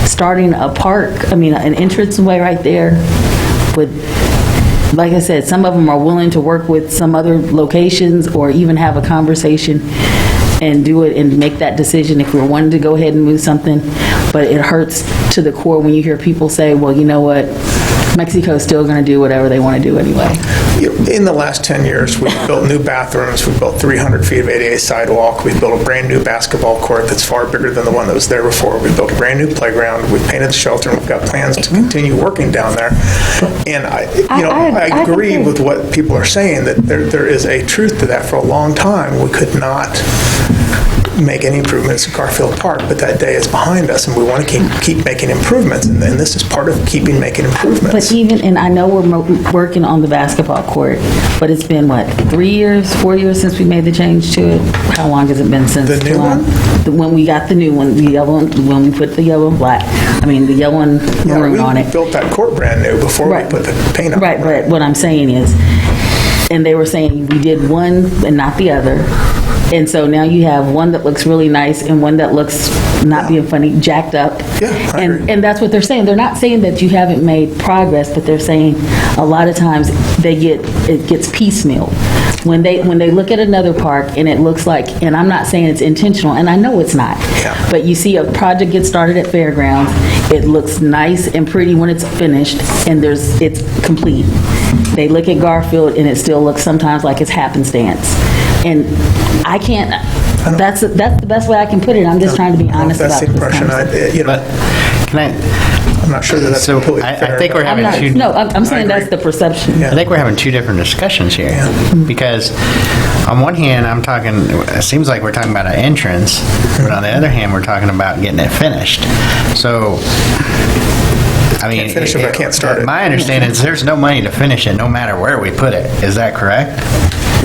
starting a park, an entranceway right there with, like I said, some of them are willing to work with some other locations or even have a conversation and do it and make that decision if we're wanting to go ahead and move something. But it hurts to the core when you hear people say, well, you know what, Mexico's still going to do whatever they want to do anyway.
In the last 10 years, we've built new bathrooms, we've built 300 feet of ADA sidewalk, we've built a brand-new basketball court that's far bigger than the one that was there before, we've built a brand-new playground, we've painted the shelter, and we've got plans to continue working down there. And I agree with what people are saying, that there is a truth to that. For a long time, we could not make any improvements in Garfield Park, but that day is behind us, and we want to keep making improvements, and this is part of making improvements.
But and I know we're working on the basketball court, but it's been, 3 years, 4 years since we made the change to it? How long has it been since?
The new one?
When we got the new one, the yellow one, when we put the yellow and black, the yellow and maroon on it.
We built that court brand new before we put the paint on.
Right, but what I'm saying is, and they were saying we did one and not the other. And so now you have one that looks really nice and one that looks, not being funny, jacked up.
Yeah, I agree.
And that's what they're saying. They're not saying that you haven't made progress, but they're saying a lot of times it gets piecemeal. When they look at another park and it looks like, and I'm not saying it's intentional, and I know it's not, but you see a project get started at Fairgrounds, it looks nice and pretty when it's finished, and it's complete. They look at Garfield and it still looks sometimes like it's happenstance. And I can't, that's the best way I can put it. I'm just trying to be honest about this.
That's the impression. I'm not sure that's completely fair.
I think we're having two.
No, I'm saying that's the perception.
I think we're having two different discussions here. Because on one hand, I'm talking, it seems like we're talking about an entrance, but on the other hand, we're talking about getting it finished. So,
Can't finish it, but I can't start it.
My understanding is there's no money to finish it, no matter where we put it. Is that correct?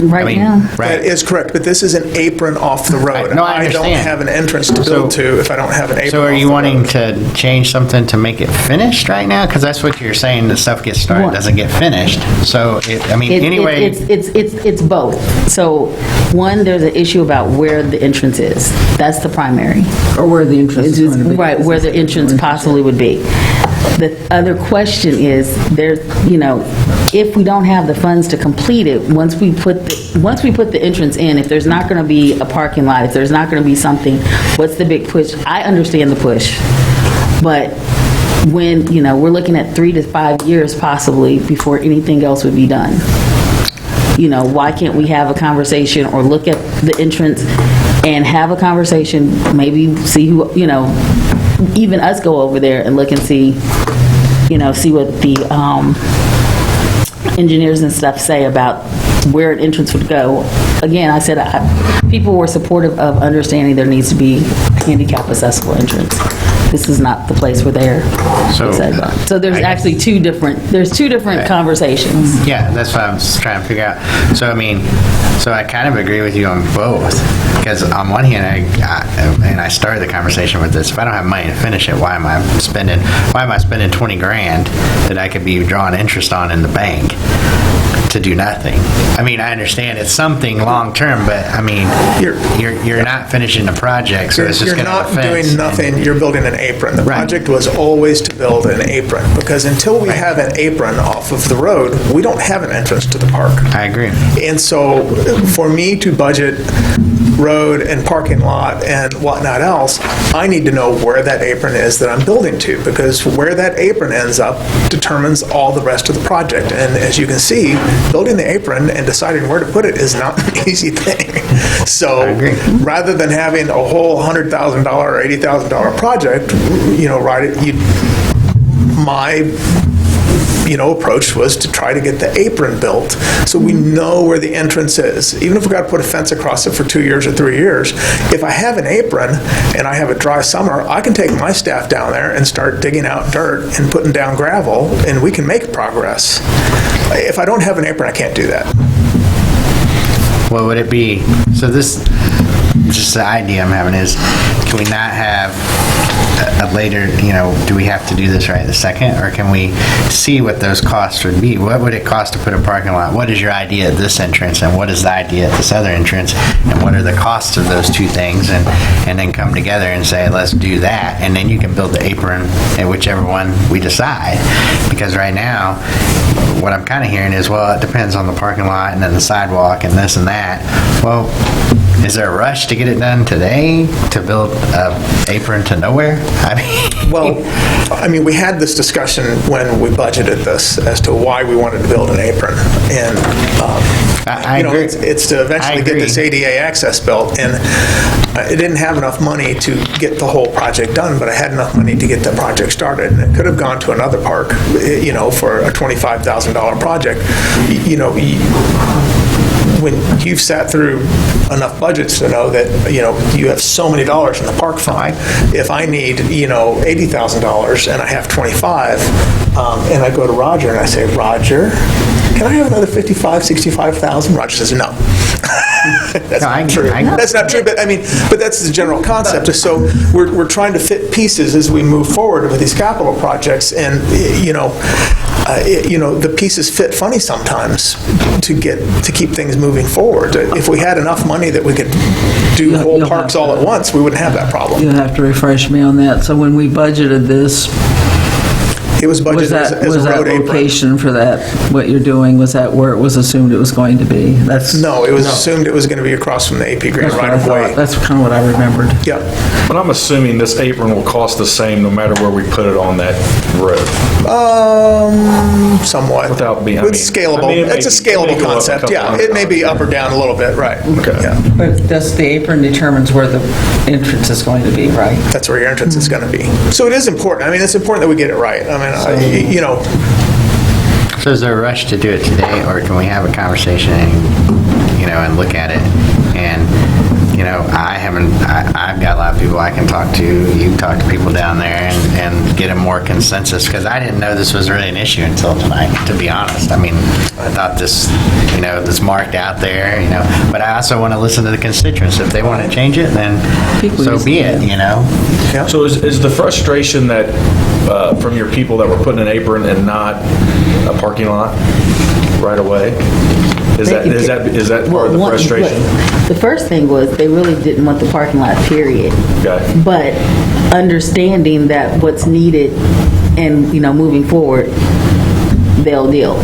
Right now.
Right.
That is correct, but this is an apron off the road.
No, I
I don't
understand.
have an entrance to build to if I don't have an apron.
So are
off
you
the
wanting
road.
to change something to make it finished right now? Because that's what you're saying, the stuff gets started, doesn't get finished. So, anyway.
It's both. So, one, there's an issue about where the entrance is. That's the primary.
Or where the entrance is going to be.
Right, where the entrance possibly would be. The other question is, if we don't have the funds to complete it, once we put the entrance in, if there's not going to be a parking lot, if there's not going to be something, what's the big push? I understand the push, but when, we're looking at 3 to 5 years possibly before anything else would be done. Why can't we have a conversation or look at the entrance, and have a conversation, maybe see who, even us go over there and look and see, see what the engineers and stuff say about where an entrance would go. Again, I said people were supportive of understanding there needs to be a handicap accessible entrance. This is not the place where they're excited about. So there's actually two different conversations.
Yeah, that's what I was trying to figure out. So, I kind of agree with you on both. Because on one hand, I started the conversation with this, if I don't have money to finish it, why am I spending 20 grand that I could be drawing interest on in the bank to do nothing? I understand it's something long-term, but, you're not finishing the project, so it's just going to
You're not doing nothing, you're building an apron. The project was always to build an apron, because until we have an apron off of the road, we don't have an entrance to the park.
I agree.
And so, for me to budget road and parking lot and whatnot else, I need to know where that apron is that I'm building to, because where that apron ends up determines all the rest of the project. And as you can see, building the apron and deciding where to put it is not an easy thing. So rather than having a whole $100,000 or $80,000 project, my approach was to try to get the apron built so we know where the entrance is. Even if we've got to put a fence across it for 2 years or 3 years, if I have an apron and I have a dry summer, I can take my staff down there and start digging out dirt and putting down gravel, and we can make progress. If I don't have an apron, I can't do that.
What would it be? So this, just the idea I'm having is, can we not have a later, do we have to do this right the second, or can we see what those costs would be? What would it cost to put a parking lot? What is your idea at this entrance, and what is the idea at this other entrance, and what are the costs of those two things, and then come together and say, let's do that, and then you can build the apron at whichever one we decide. Because right now, what I'm kind of hearing is, well, it depends on the parking lot, and then the sidewalk, and this and that. Well, is there a rush to get it done today to build an apron to nowhere?
We had this discussion when we budgeted this as to why we wanted to build an apron. And,
I agree.
It's to eventually get this ADA access built. And I didn't have enough money to get the whole project done, but I had enough money to get the project started. And it could have gone to another park, for a $25,000 project. When you've sat through enough budgets to know that, you have so many dollars in the park fund. If I need, $80,000 and I have 25, and I go to Roger and I say, Roger, can I have another 55, 65,000? Roger says, no. That's not true. That's not true, but but that's the general concept. So we're trying to fit pieces as we move forward with these capital projects, and the pieces fit funny sometimes to keep things moving forward. If we had enough money that we could do whole parks all at once, we wouldn't have that problem.
You'll have to refresh me on that. So when we budgeted this,
It was budgeted as a road apron.
Location for that, what you're doing, was that where it was assumed it was going to be?
No, it was assumed it was going to be across from the AP Grant
That's what
right
I
of way.
thought. That's kind of what I remembered.
Yeah.
But I'm assuming this apron will cost the same no matter where we put it on that road.
Somewhat.
Without being,
It's scalable. It's a scalable concept. Yeah, it may be up or down a little bit, right?
Okay.
Yeah.
But the apron determines where the entrance is going to be, right?
That's where your entrance is going to be. So it is important. It's important that we get it right.
So is there a rush to do it today, or can we have a conversation and look at it? And, I've got a lot of people I can talk to. You can talk to people down there and get a more consensus, because I didn't know this was really an issue until tonight, to be honest. I thought this, this marked out there, but I also want to listen to the constituents. If they want to change it, then so be it,
Yeah.
So is the frustration that, from your people that were putting an apron and not a parking lot right away? Is that part of the frustration?
The first thing was they really didn't want the parking lot, period.
Okay.
But understanding that what's needed and, moving forward, they'll deal.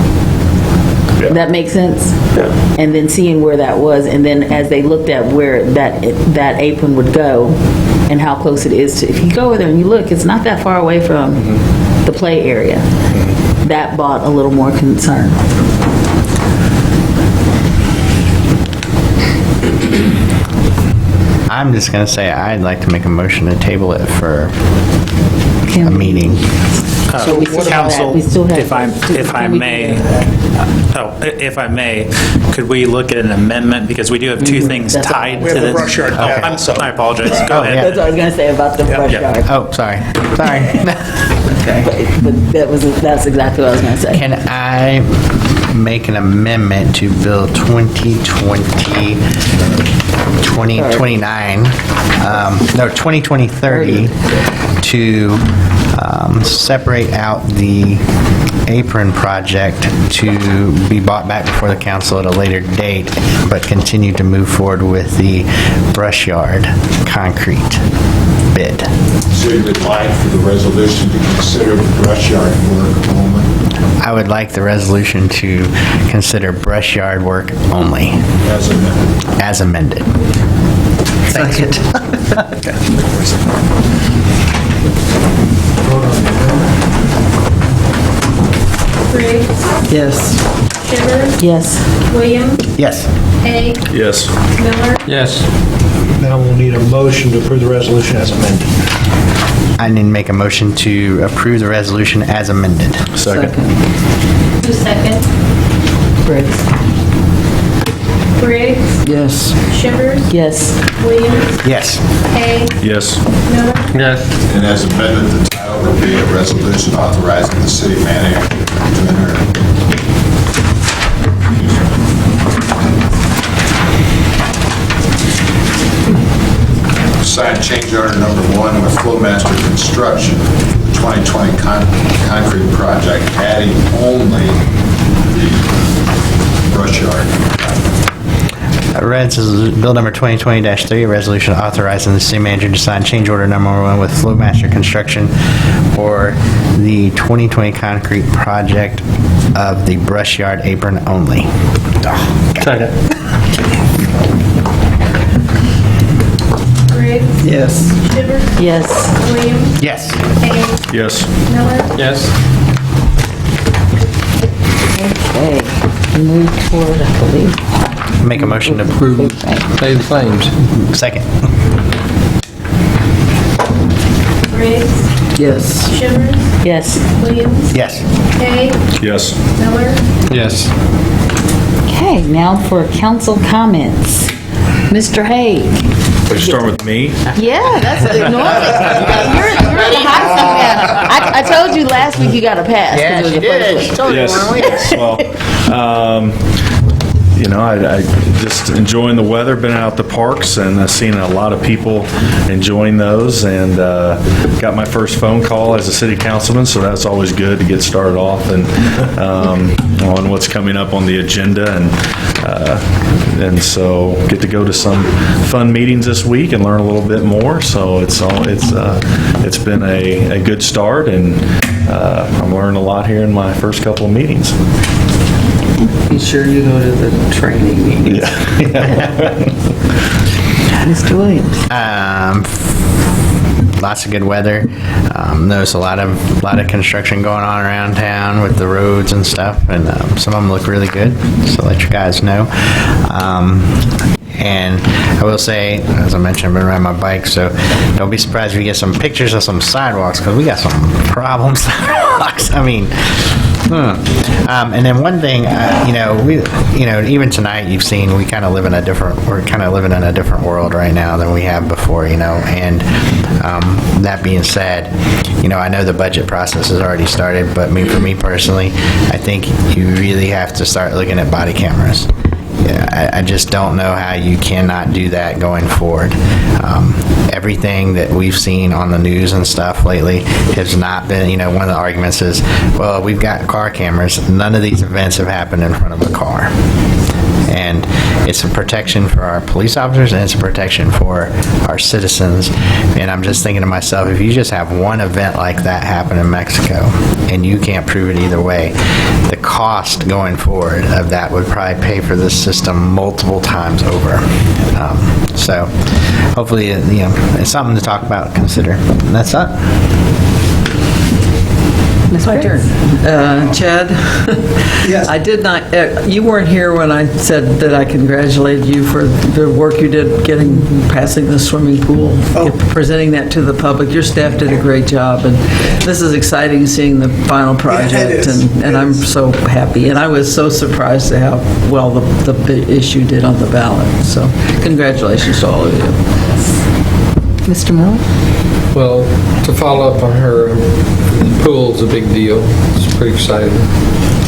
Yeah.
That makes sense?
Yeah.
And then seeing where that was, and then as they looked at where that apron would go and how close it is to, if you go over there and you look, it's not that far away from the play area. That brought a little more concern.
I'm just going to say I'd like to make a motion to table it for a meeting.
So we still have-
Council,
we still have-
if I
can we do
may,
that?
if I may, could we look at an amendment, because we do have two things
That's all.
tied
We
to
have the
this?
brush yard.
I apologize, go ahead.
That's what I was going to say about the brush yard.
Oh, sorry.
But that's exactly what I was going to say.
Can I make an amendment to Bill 2020, 2029, no, 2020-30, to separate out the apron project to be brought back before the council at a later date, but continue to move forward with the brush yard concrete bid.
So you would like for the resolution to consider the brush yard work only?
I would like the resolution to consider brush yard work only,
As amended.
as amended.
Second.
Briggs,
Yes.
Shivers,
Yes.
Williams,
Yes.
Hay,
Yes.
Miller,
Yes.
Now we'll need a motion to approve the resolution as amended.
I need to make a motion to approve the resolution as amended.
Second.
who's second?
Briggs.
Briggs,
Yes.
Shivers,
Yes.
Williams,
Yes.
Hay,
Yes.
Miller,
Yes.
And as amended, the title would be a resolution authorizing the city manager to enter. Sign change order number 1 with Flowmaster Construction, 2020 concrete project, adding only the brush yard.
Bill number 2020-3, a resolution authorizing the city manager to sign change order number 1 with Flowmaster Construction for the 2020 concrete project of the brush yard apron only.
Second.
Briggs,
Yes.
Shivers,
Yes.
Williams,
Yes.
Hay,
Yes.
Miller,
Yes.
Okay. Move toward, I believe.
Make a motion to
Approve, pay the claims.
second.
Briggs,
Yes.
Shivers,
Yes.
Williams,
Yes.
Hay,
Yes.
Miller,
Yes.
Okay, now for council comments. Mr. Haig.
Are you starting with me?
Yeah, that's normally, you're the hot seat man. I told you last week you got a pass. 'cause it was the first week.
Yes. Well, you know, I just enjoying the weather, been out at the parks and seen a lot of people enjoying those, and got my first phone call as a city councilman, so that's always good to get started off and on what's coming up on the agenda, and so get to go to some fun meetings this week and learn a little bit more. So it's been a good start, and I'm learning a lot here in my first couple of meetings.
Be sure you go to the training meetings.
Mr. Williams.
Lots of good weather. There's a lot of construction going on around town with the roads and stuff, and some of them look really good. So let you guys know. And I will say, as I mentioned, I've been riding my bike, so don't be surprised if you get some pictures of some sidewalks, because we got some problems sidewalks. I mean, and then one thing, even tonight you've seen we're kind of living in a different world right now than we have before, and that being said, I know the budget process has already started, but for me personally, I think you really have to start looking at body cameras. Yeah, I just don't know how you cannot do that going forward. Everything that we've seen on the news and stuff lately has not been, one of the arguments is, well, we've got car cameras. None of these events have happened in front of a car. And it's a protection for our police officers, and it's a protection for our citizens. And I'm just thinking to myself, if you just have one event like that happen in Mexico, and you can't prove it either way, the cost going forward of that would probably pay for this system multiple times over. So hopefully, it's something to talk about, consider. And that's it.
My turn. Chad? Yes. I did not, you weren't here when I said that I congratulated you for the work you did passing the swimming pool, presenting that to the public. Your staff did a great job, and this is exciting seeing the final project, and I'm so happy. And I was so surprised at how well the issue did on the ballot. So congratulations to all of you.
Mr. Miller?
Well, to follow up on her, the pool's a big deal. It's pretty exciting.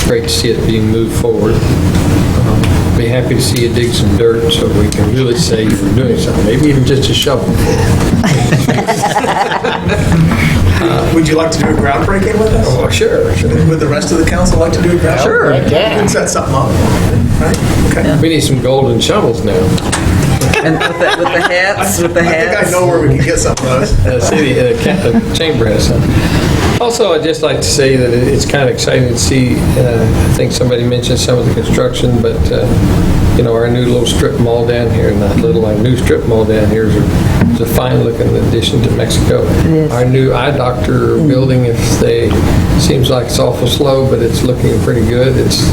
Great to see it being moved forward. Be happy to see you dig some dirt so we can really say you're doing something, maybe even just a shovel.
Would you like to do a groundbreaking with us?
Oh, sure.
Would the rest of the council like to do a groundbreaking?
Sure.
We can set something up. Right? Okay.
We need some golden shovels now.
And with the hats,
I think I know where we can get some of those.
The chamber has some. Also, I'd just like to say that it's kind of exciting to see, I think somebody mentioned some of the construction, but, our new little strip mall down here, not little, our new strip mall down here is a fine-looking addition to Mexico. Our new eye doctor building, seems like it's awful slow, but it's looking pretty good. It's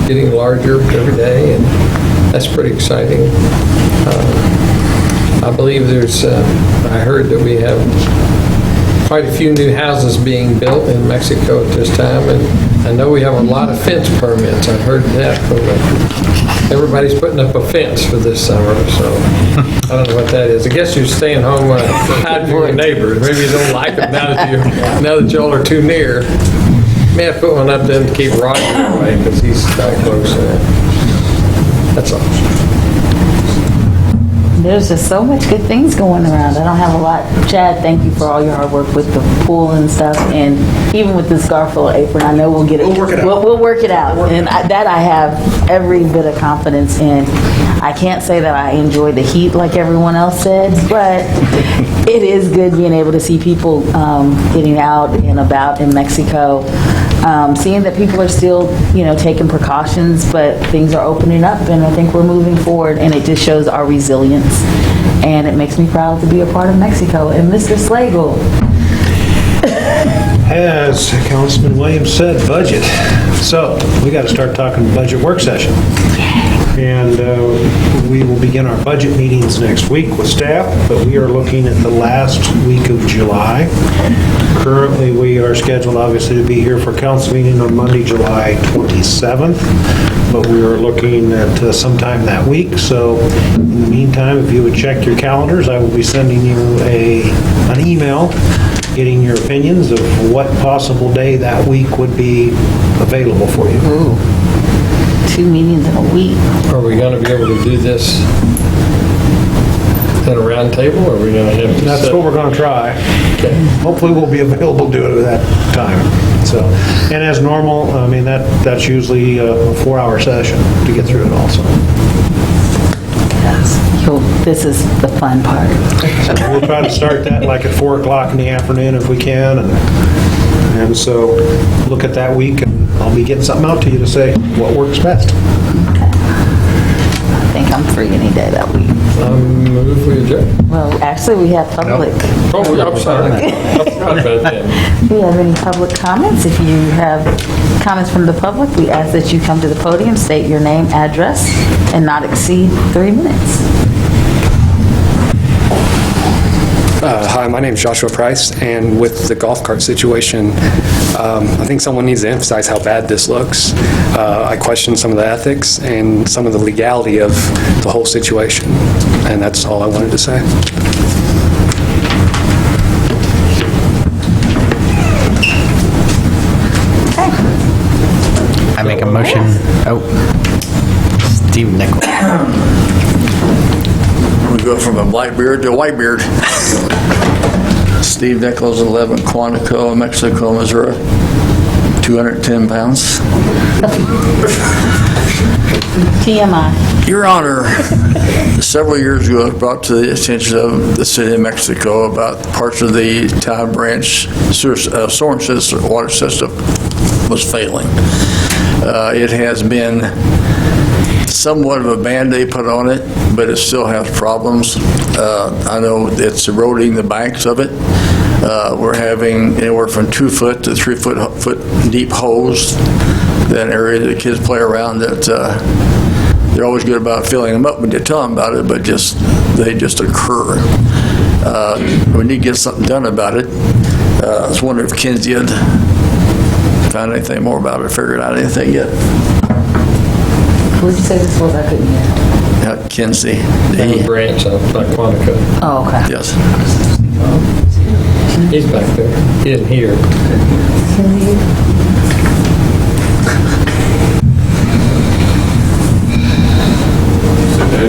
getting larger every day, and that's pretty exciting. I believe I heard that we have quite a few new houses being built in Mexico at this time, and I know we have a lot of fence permits. I've heard that from everybody's putting up a fence for this summer, so I don't know what that is. I guess you're staying home hiding from your neighbors. Maybe you don't like them now that y'all are too near. May have to put one up then to keep Roger away because he's that close. That's all.
There's just so much good things going around. I don't have a lot. Chad, thank you for all your hard work with the pool and stuff, and even with this Garfield apron. I know we'll get it.
We'll work it out.
We'll work it out, and that I have every bit of confidence in. I can't say that I enjoy the heat like everyone else said, but it is good being able to see people getting out and about in Mexico. Seeing that people are still, taking precautions, but things are opening up, and I think we're moving forward, and it just shows our resilience, and it makes me proud to be a part of Mexico. And Mr. Slagle.
As Councilman Williams said, budget. So we got to start talking budget work session. And we will begin our budget meetings next week with staff, but we are looking at the last week of July. Currently, we are scheduled, obviously, to be here for council meeting on Monday, July 27th, but we are looking at sometime that week. So in the meantime, if you would check your calendars, I will be sending you an email getting your opinions of what possible day that week would be available for you.
Ooh, 2 meetings in a week.
Are we going to be able to do this at a round table, or are we going to have to
That's what we're going to try.
Okay.
Hopefully we'll be available to do it at that time. So, and as normal, I mean, that's usually a 4-hour session to get through it also.
Yes. This is the fun part.
So we'll try to start that like at 4 o'clock in the afternoon if we can. And so look at that week, and I'll be getting something out to you to say what works best.
I think I'm free any day that week.
Move we adjourn.
Well, actually, we have public.
Oh, I'm sorry. I forgot about that.
Do you have any public comments? If you have comments from the public, we ask that you come to the podium, state your name, address, and not exceed 3 minutes.
Hi, my name is Joshua Price, and with the golf cart situation, I think someone needs to emphasize how bad this looks. I question some of the ethics and some of the legality of the whole situation, and that's all I wanted to say.
I make a motion. Oh, Steve Nichols.
We go from a black beard to a white beard. Steve Nichols, 11 Quantico, Mexico, Missouri. 210 pounds.
TMI.
Your Honor, several years ago, it brought to the attention of the city of Mexico about parts of the Town Branch storm system, water system was failing. It has been somewhat of a Band-Aid put on it, but it still has problems. I know it's eroding the banks of it. We're having anywhere from 2 foot to 3 foot deep holes, that area that kids play around, that they're always good about filling them up when you tell them about it, but they just occur. We need to get something done about it. I was wondering if Kinsey had found anything more about it, or figured out anything yet.
What did you say this was? I couldn't hear.
Kinsey.
That branch of Quantico.
Oh, okay.
Yes.
He's back there. He isn't here.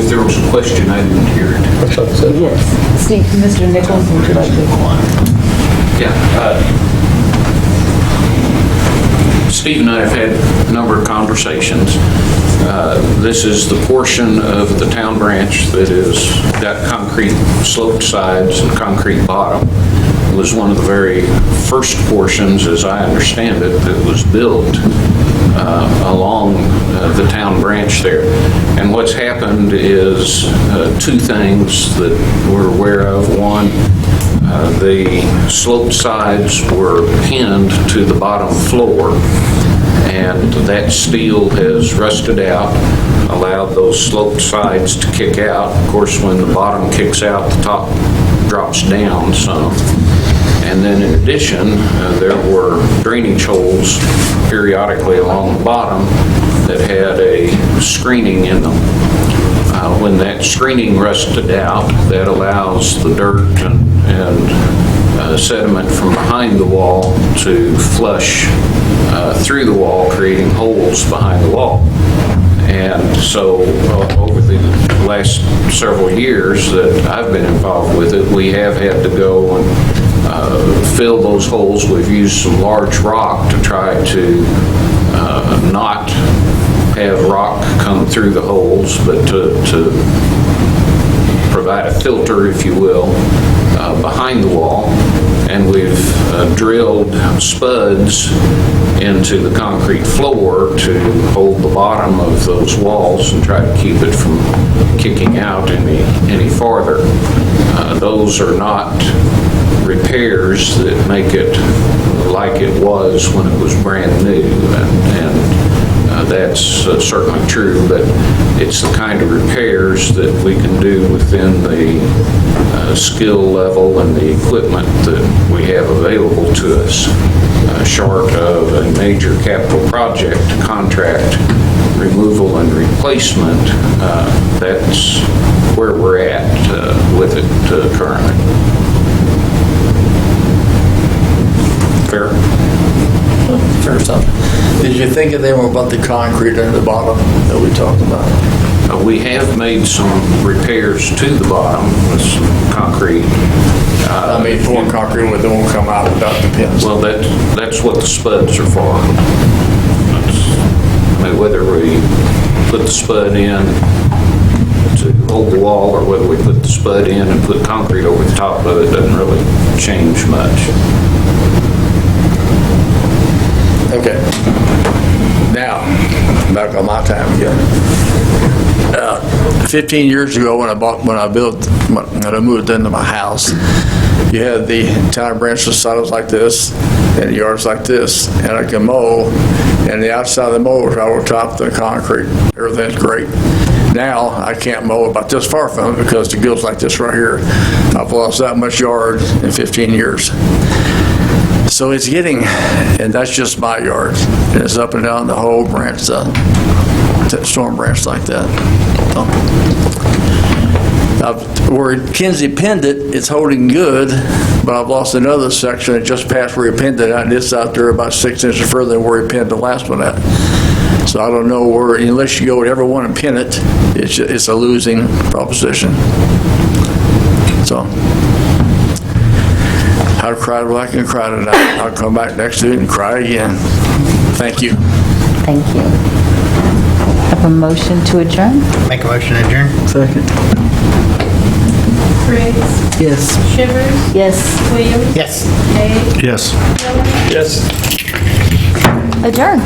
There was a question, I didn't hear it.
What's up, sir?
Yes. Steve, Mr. Nichols, would you like to?
Yeah. Steve and I have had a number of conversations. This is the portion of the town branch that is got concrete sloped sides and concrete bottom. It was one of the very first portions, as I understand it, that was built along the town branch there. And what's happened is two things that we're aware of. One, the sloped sides were pinned to the bottom floor, and that steel has rusted out, allowed those sloped sides to kick out. Of course, when the bottom kicks out, the top drops down some. And then in addition, there were drainage holes periodically along the bottom that had a screening in them. When that screening rusted out, that allows the dirt and sediment from behind the wall to flush through the wall, creating holes behind the wall. And so over the last several years that I've been involved with it, we have had to go and fill those holes. We've used some large rock to try to not have rock come through the holes, but to provide a filter, if you will, behind the wall. And we've drilled spuds into the concrete floor to hold the bottom of those walls and try to keep it from kicking out any farther. Those are not repairs that make it like it was when it was brand new, and that's certainly true, but it's the kind of repairs that we can do within the skill level and the equipment that we have available to us, short of a major capital project contract removal and replacement. That's where we're at with it currently. Fair?
Fair stuff. Did you think of them about the concrete in the bottom that we talked about?
We have made some repairs to the bottom with some concrete.
I mean, pouring concrete where they won't come out without the pins.
Well, that's what the spuds are for. I mean, whether we put the spud in to hold the wall or whether we put the spud in and put concrete over the top of it doesn't really change much.
Okay. Now, back on my time again. 15 years ago, when I moved into my house, you had the town branch silos like this and yards like this, and I can mow, and the outside of the mower is right over top of the concrete. Everything's great. Now, I can't mow about this far from it because the gill's like this right here. I've lost that much yard in 15 years. So it's getting, and that's just my yard, and it's up and down the whole branch, storm branch like that. Where Kinsey pinned it, it's holding good, but I've lost another section just past where he pinned it, and it's out there about 6 inches further than where he pinned the last one at. So I don't know where, unless you go to every one and pin it, it's a losing proposition. So I've cried what I can cry tonight. I'll come back next week and cry again. Thank you.
Thank you. Have a motion to adjourn?
Make a motion to adjourn.
Second.
Briggs?
Yes.
Shivers?
Yes.
Williams?
Yes.
Hay?
Yes.
Yes.
Adjourn.